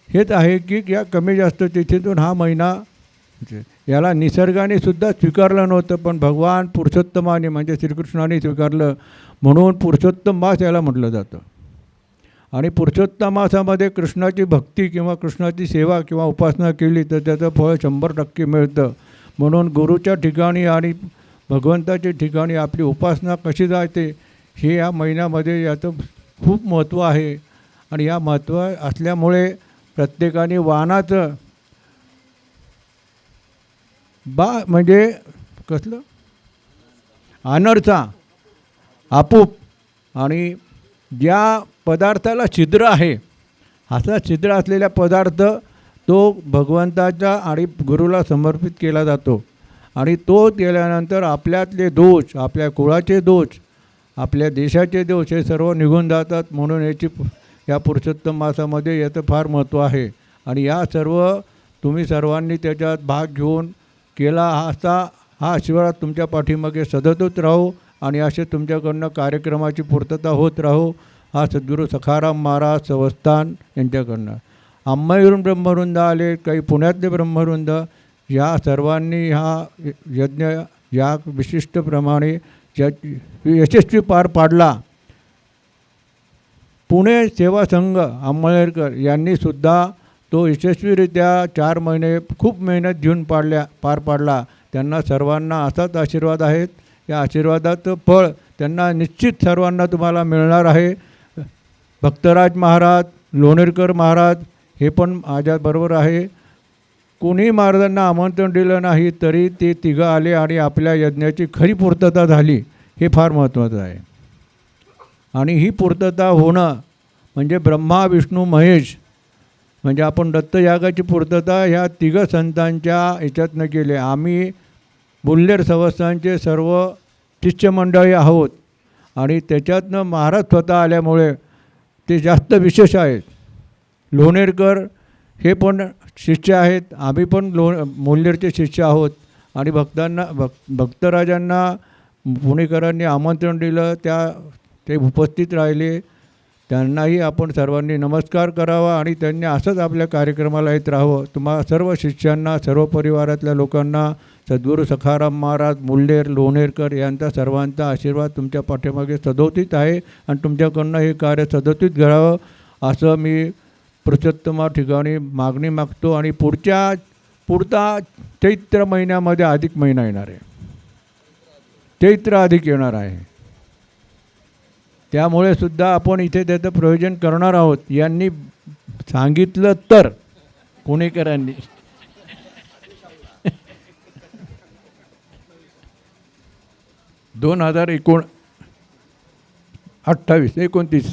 हेच आहे की या कमी जास्त तिथीतून हा महिना याला निसर्गाने सुद्धा स्वीकारलं नव्हतं, पण भगवान पुरुषोत्तमाने म्हणजे श्रीकृष्णाने स्वीकारलं म्हणून पुरुषोत्तम मास याला म्हटलं जातं. आणि पुरुषोत्तम मासामध्ये कृष्णाची भक्ती किंवा कृष्णाची सेवा किंवा उपासना केली तर त्याचं फळ 100% मिळतं. म्हणून गुरुच्या ठिकाणी आणि भगवंताच्या ठिकाणी आपली उपासना कशी जाते हे या महिन्यामध्ये याचं खूप महत्त्व आहे. आणि या महत्त्व असल्यामुळे प्रत्येकाने वाणाचं म्हणजे कसलं आनरचा आपूप आणि ज्या पदार्थाला छिद्र आहे असा छिद्र असलेला पदार्थ तो भगवंताच्या आणि गुरुला समर्पित केला जातो. आणि तो केल्यानंतर आपल्यातले दोष, आपल्या कुळाचे दोष, आपल्या देशाचे दोष हे सर्व निघून जातात. म्हणून या पुरुषोत्तम मासामध्ये याचं फार महत्त्व आहे. आणि या सर्व तुम्ही सर्वांनी त्याच्यात भाग घेऊन केला हा आशीर्वाद तुमच्या पाठीमागे सतत राहू आणि असे तुमच्याकडनं कार्यक्रमाची पूर्तता होत राहू. हा सद्गुरू सखाराम महाराज संस्थान यांच्याकडनं. अंबाईवरून ब्रह्मवृंद आले, काही पुण्यातले ब्रह्मवृंद, या सर्वांनी हा यज्ञ या विशिष्टप्रमाणे यशस्वी पार पाडला. पुणे सेवा संघ अंमळनेरकर यांनीसुद्धा तो यशस्वीरित्या 4 महिने खूप मेहनत घेऊन पार पाडला. त्यांना सर्वांना असाच आशीर्वाद आहेत. या आशीर्वादाचं फळ त्यांना निश्चित सर्वांना तुम्हाला मिळणार आहे. भक्तराज महाराज, लोणेरकर महाराज हे पण माझ्याबरोबर आहे. कोणी महाराजांना आमंत्रण दिलं नाही तरी ते 3 आले आणि आपल्या यज्ञाची खरी पूर्तता झाली. हे फार महत्त्वाचं आहे. आणि ही पूर्तता होणं म्हणजे ब्रह्मा विष्णू महेश म्हणजे आपण दत्तयागाची पूर्तता ह्या 3 संतांच्या ह्याच्यातनं केली. आम्ही बुल्हेर संस्थानचे सर्व शिष्यमंडळी आहोत आणि त्याच्यातनं महाराज स्वतः आल्यामुळे ते जास्त विशेष आहेत. लोणेरकर हे पण शिष्य आहेत, आम्ही पण मुल्हेरचे शिष्य आहोत. आणि भक्तराजांना पुणेकरांनी आमंत्रण दिलं ते उपस्थित राहिले. त्यांनाही आपण सर्वांनी नमस्कार करावा आणि त्यांनी असंच आपल्या कार्यक्रमाला येत राहावं. तुम्हा सर्व शिष्यांना, सर्व परिवारातल्या लोकांना सद्गुरू सखाराम महाराज, मुल्लेर, लोणेरकर यांचा सर्वांचा आशीर्वाद तुमच्या पाठीमागे सदोतीत आहे आणि तुमच्याकडनं हे कार्य सदोतीत घडावं असं मी पुरुषोत्तमा ठिकाणी मागणी मागतो. आणि पुढचा चैत्र महिन्यामध्ये अधिक महिना येणार आहे, चैत्र अधिक येणार आहे. त्यामुळे सुद्धा आपण इथे त्याचं प्रयोजन करणार आहोत. यांनी सांगितलं तर पुणेकरांनी 2029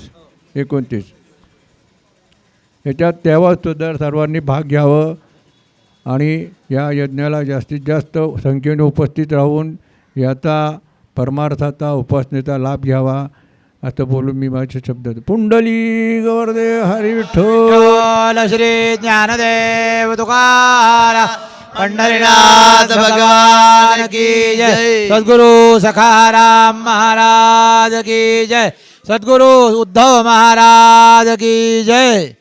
याच्यात तेव्हासुद्धा सर्वांनी भाग घ्यावं आणि या यज्ञाला जास्तीत जास्त संख्येने उपस्थित राहून याचा परमार्थाचा उपासनेचा लाभ घ्यावा असं बोलून मी माझे शब्द पुंडली गवर्दे हरी विठ्ठल श्री ज्ञानदेव तुकाराम पंढरीनाथ भगवान की जय. सद्गुरु सखाराम महाराज की जय. सद्गुरु उद्धव महाराज की जय.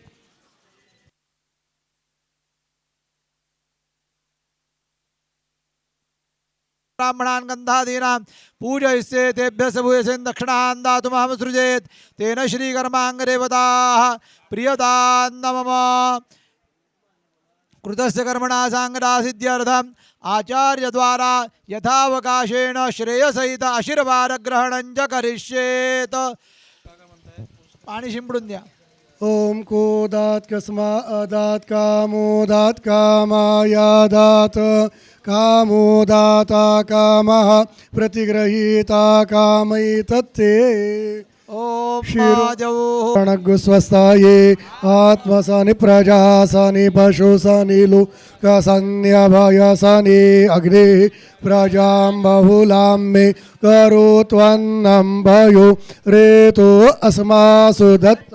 ब्राह्मणान् गन्धादीनां पूजयिष्ये तेभ्यः भूयसे दक्षिणान् दातुमहमसृजेत् तेन श्रीकर्माङ्गदेवताः प्रियतान्न मम. कृतस्य कर्मणा साङ्गदासिद्ध्यर्थम् आचार्यद्वारा यथावकाशेन श्रेयसहित आशीर्वादग्रहणं च करिष्येत. पाणी शिंपडून द्या. ओम कोदात कस्मादात कामोदात कामायादात कामोदाता कामः प्रतिग्रहीता कामैतत्ते. ओम स्वस्थाये आत्मसानि प्रजासानि पशुसानि लोकसान्यभयसानि अग्ने प्रजां बहुलां मे करोत्वन्नं भयो रेतो अस्मासु दत्त.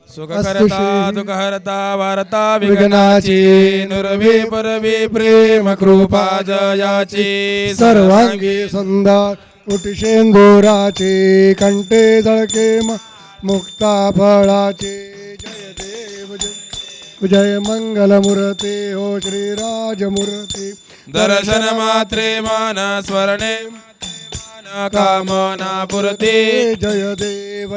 सुखकर्ता दुःखहर्ता वार्ता विघ्नाची नुरवी परवी प्रेम कृपा जयाची सर्वांगी सुंदर कुटिशेंदुराचे कंठे जळके मुक्ता फळाचे. जय देव जय जय मंगलमूर्ती हो श्रीराजमूर्ती. दर्शन मात्रे मन स्मरणे कामना पुरते. जय देव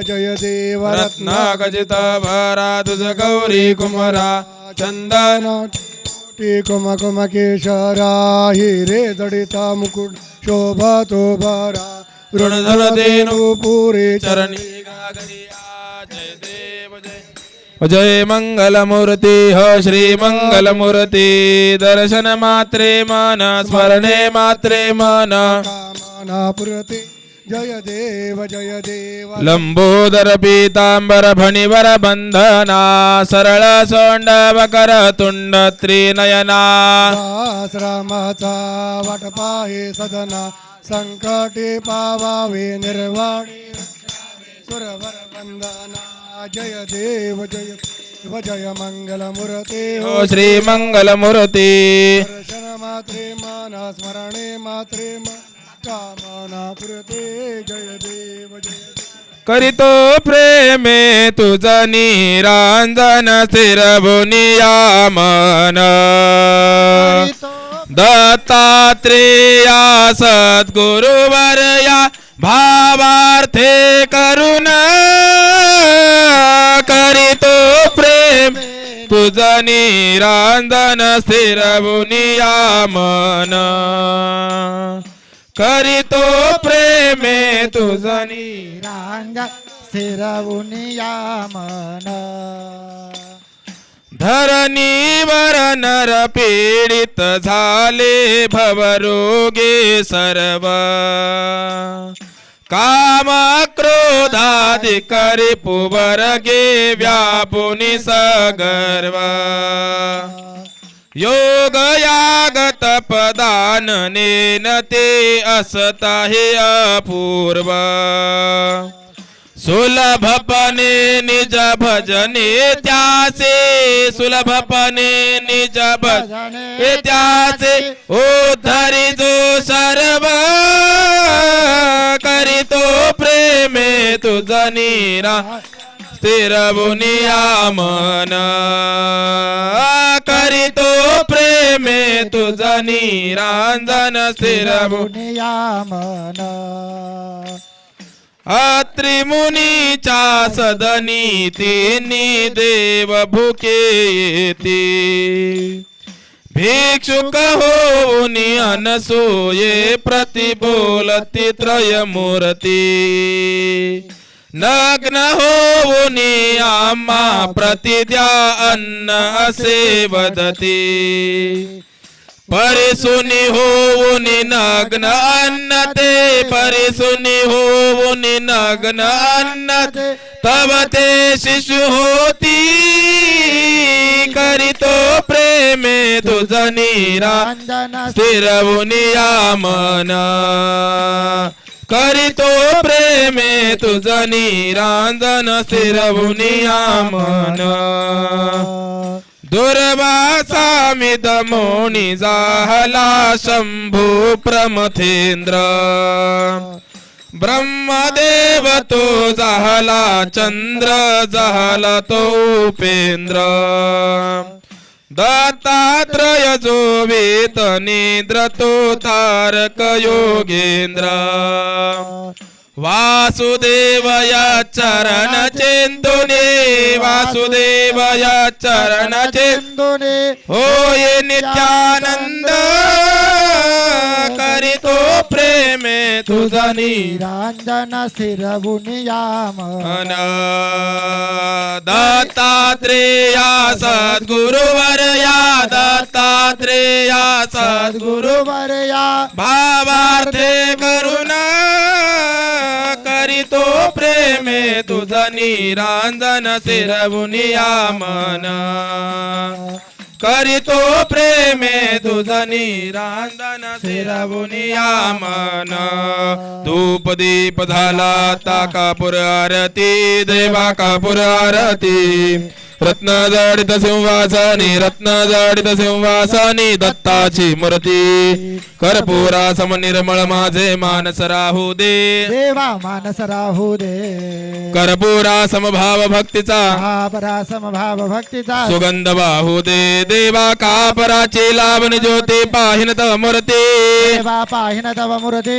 रत्न खचित भरा तुझ गौरी कुमरा चंदन कुम केशरा हिरे जडिता मुकुट शोभा तो भरा ऋणधन देनु पुरे चरणी गागरिया. जय देव जय जय मंगलमूर्ती हो श्री मंगलमूर्ती. दर्शन मात्रे मन स्मरणे मात्रे मन कामना पुरते. जय देव लंबोदर पीतांबर फणिवर बंधना सरळ सोंड मकर तुंड त्रिनयना. श्रमाचा वाटपा हे सदना संकटे पावावे निर्वाणी सुरवर वंदना. जय देव जय मंगलमूर्ती हो श्री मंगलमूर्ती. दर्शन मात्रे मन स्मरणे मात्रे कामना पुरते. जय देव करीतो प्रेमे तुझ निरांजन स्थिरभुनिया मन. दत्तात्रेया सद्गुरुवर्या भावार्थे करुण. करीतो प्रेम तुझ निरांजन स्थिरभुनिया मन. करीतो प्रेमे तुझनी रांग स्थिरवुनिया मन. धरणीवर नर पीडित झाले भवरोगे सर्व. काम क्रोधाधिक रिपुवर्गे व्यापुनि सगर्व. योग यागत पदाननेन ते असता हे अपूर्व. सुलभपणे निज भजने त्याचे सुलभपणे निज भजने त्याचे उद्धरी जो सर्व करीतो प्रेमे तुझ निरा स्थिर बुनिया मन करीतो प्रेमे तुझ निरांजन स्थिर पुण्या मन अत्रि मुनीच्या सदनी तिन्ही देव भुके येती भिक्षुक होऊन अनसूये प्रतिबोलती त्रयमूर्ती नग्न होऊन आम्हा प्रतिद्या अन्न असे वदती परिसुनी होऊन नग्न अन्न ते परिसुनी होऊन नग्न अन्न ते तव ते शिशु होती करीतो प्रेमे तुझ निरांजन स्थिरवुनिया मन करीतो प्रेमे तुझ निरांजन स्थिरवुनिया मन दुर्वासामिद मोणी जाहला शंभू प्रमथेंद्र ब्रह्मदेव तो जाहला चंद्र जाहला तो उपेंद्र दत्तात्रय जो वेत निद्र तो तारक योगेंद्र वासुदेव या चरण चेंदुने वासुदेव या चरण चेंदुने होय नित्यानंद करीतो प्रेमे तुझा निरांजन स्थिर बुनिया मन दत्तात्रेया सद्गुरुवर्या दत्तात्रेया गुरुवर्या भावार्थे करुणा करीतो प्रेमे तुझा निरांजन शिरवुनिया मन करीतो प्रेमे तुझा निरांजन शिरवुनिया मन धूप दीप झाला ताकापुर आरती देवा कापुर आरती रत्न जडित सिंहासनी दत्ताची मूर्ती कर्पूरा समनिर्मळ माझे मानस राहू दे देवा मानस राहू दे कर्पूरा समभाव भक्तीचा महापरा समभाव भक्तीचा सुगंध वाहू दे देवा कापराची लावणी ज्योती पाहिन तव मूर्ती देवा पाहिन तव मूर्ती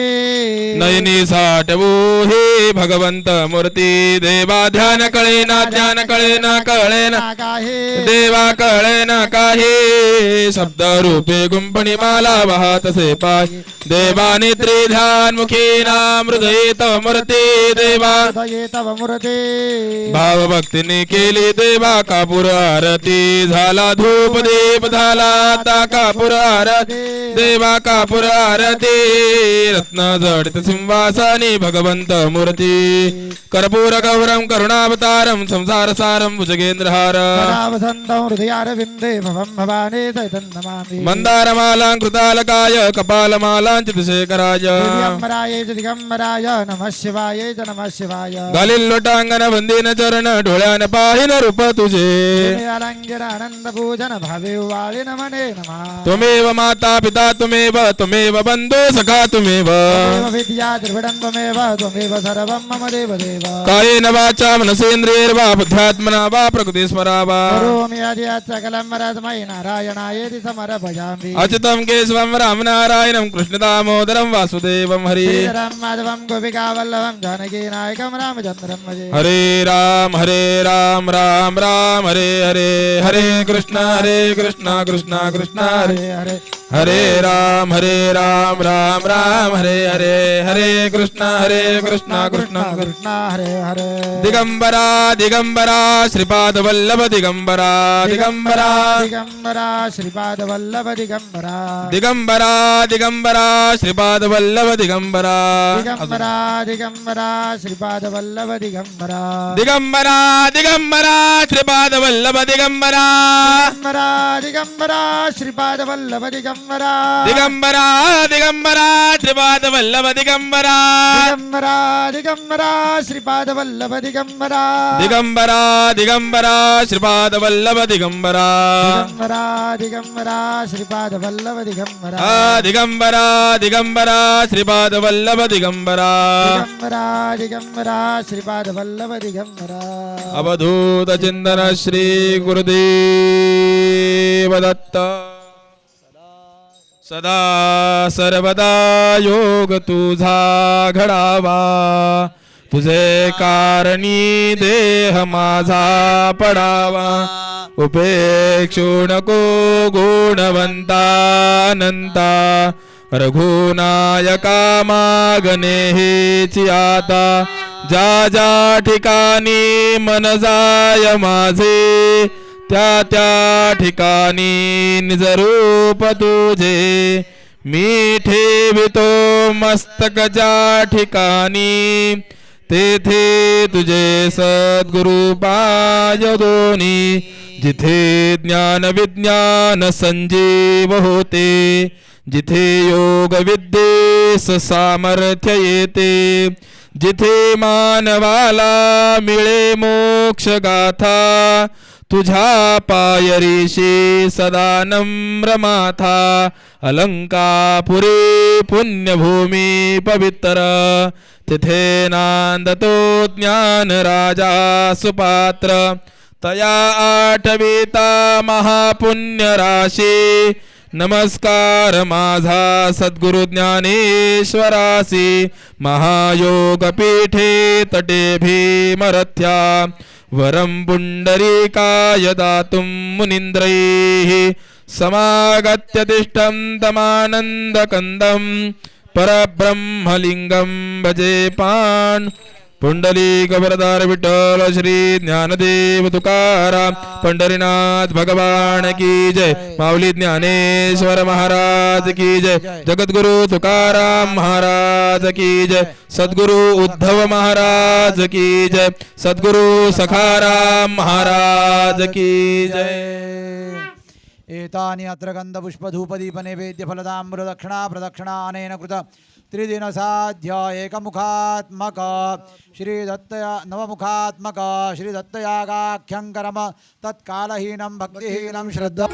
नयनी साठवू हे भगवंत मूर्ती देवा ध्यान कळे ना कळे देवा कळे ना काही शब्द रूपे गुंपणी माला वाहत से पाय देवानी त्रिध्यान मुखी नाम हृदये तव मूर्ती देवा तव मूर्ती भाव भक्तीने केली देवा कापूर आरती झाला धूप दीप झाला आता कापूर आरती देवा कापूर आरती रत्न जडित सिंहासनी भगवंत मूर्ती कर्पूर गौरम करुणावतारम संसार सारम भुजगेंद्र हृदयारविंदे भवं भवानी चैतन्यमामि मंदारमालां कृतालकाय कपालमालांचितशेखराय दिगंबराय दिगंबराय नमः शिवाय नमः शिवाय गलिल्लोटांगन वंदिन चरण ढोळ्यान पाहिन रूप तुझे अलंगिर आनंद पूजन भावे वाळिन मने नमः त्वमेव माता पिता त्वमेव बंधु सखा त्वमेव विद्या द्रविडं त्वमेव सर्वं मम देव देव कायेन वाचा मनसेन्द्रियैर्वा बुद्ध्यात्मना वा प्रकृति स्मरावा करोमि यद्यत् सकलं परस्मै नारायणायेति समर्पयामि अच्युतं केशवं रामनारायणं कृष्णदामोदरं वासुदेवं हरे श्रीधरं माधवं गोपिकावल्लभं जानकीनायकं रामचन्द्रं भजे हरे राम राम राम हरे हरे हरे कृष्ण कृष्ण कृष्ण हरे हरे हरे राम राम राम हरे हरे हरे कृष्ण कृष्ण कृष्ण हरे हरे दिगंबरा दिगंबरा श्रीपाद वल्लभ दिगंबरा दिगंबरा दिगंबरा श्रीपाद वल्लभ दिगंबरा दिगंबरा दिगंबरा श्रीपाद वल्लभ दिगंबरा दिगंबरा दिगंबरा श्रीपाद वल्लभ दिगंबरा दिगंबरा दिगंबरा श्रीपाद वल्लभ दिगंबरा दिगंबरा दिगंबरा श्रीपाद वल्लभ दिगंबरा दिगंबरा दिगंबरा दिगंबरा श्रीपाद वल्लभ दिगंबरा दिगंबरा दिगंबरा श्रीपाद वल्लभ दिगंबरा दिगंबरा दिगंबरा श्रीपाद वल्लभ दिगंबरा दिगंबरा दिगंबरा श्रीपाद वल्लभ दिगंबरा दिगंबरा दिगंबरा श्रीपाद वल्लभ दिगंबरा दिगंबरा दिगंबरा श्रीपाद वल्लभ दिगंबरा अवधूत चिंतन श्री गुरुदेव दत्त सदा सर्वदा योग तुझा घडावा तुझे कारणी देह माझा पडावा उपेक्षू नको गुणवंता अनंता रघुनायका मागणे हेची आता ज्या ज्या ठिकाणी मन जाय माझे त्या त्या ठिकाणी निज रूप तुझे मी ठेवितो मस्तक ज्या ठिकाणी तेथे तुझे सद्गुरु पाय दोन्ही जिथे ज्ञान विज्ञान संजीव होते जिथे योग विद्येस सामर्थ्य येते जिथे मानवाला मिळे मोक्ष गाथा तुझ्या पायरीशी सदा नम्र माथा अलंकापुरी पुण्यभूमी पवित्र तिथे नांदतो ज्ञान राजा सुपात्र तया आठविता महापुण्य राशी नमस्कार माझा सद्गुरु ज्ञानेश्वरासी महायोग पीठे तटे भीमरथ्या वरं पुंडरीकाय दातुं मुनीन्द्रैः समागत्य तिष्ठं तमानन्दकन्दं परब्रह्मलिङ्गं भजे पान् पुंडलीक वरदार विठ्ठल श्री ज्ञानदेव तुकाराम पंढरीनाथ भगवान की जय माऊली ज्ञानेश्वर महाराज की जय जगद्गुरु तुकाराम महाराज की जय सद्गुरु उद्धव महाराज की जय सद्गुरु सखाराम महाराज की जय एतानि अत्र गन्धपुष्पधूपदीपनैवेद्यफलदाम्बरदक्षिणा प्रदक्षिणानेन कृत त्रिदिनसाध्य एकमुखात्मक श्रीदत्तया नवमुखात्मक श्रीदत्तयागाख्यङ्करम तत्कालहीनं भक्तिहीनं श्रद्धा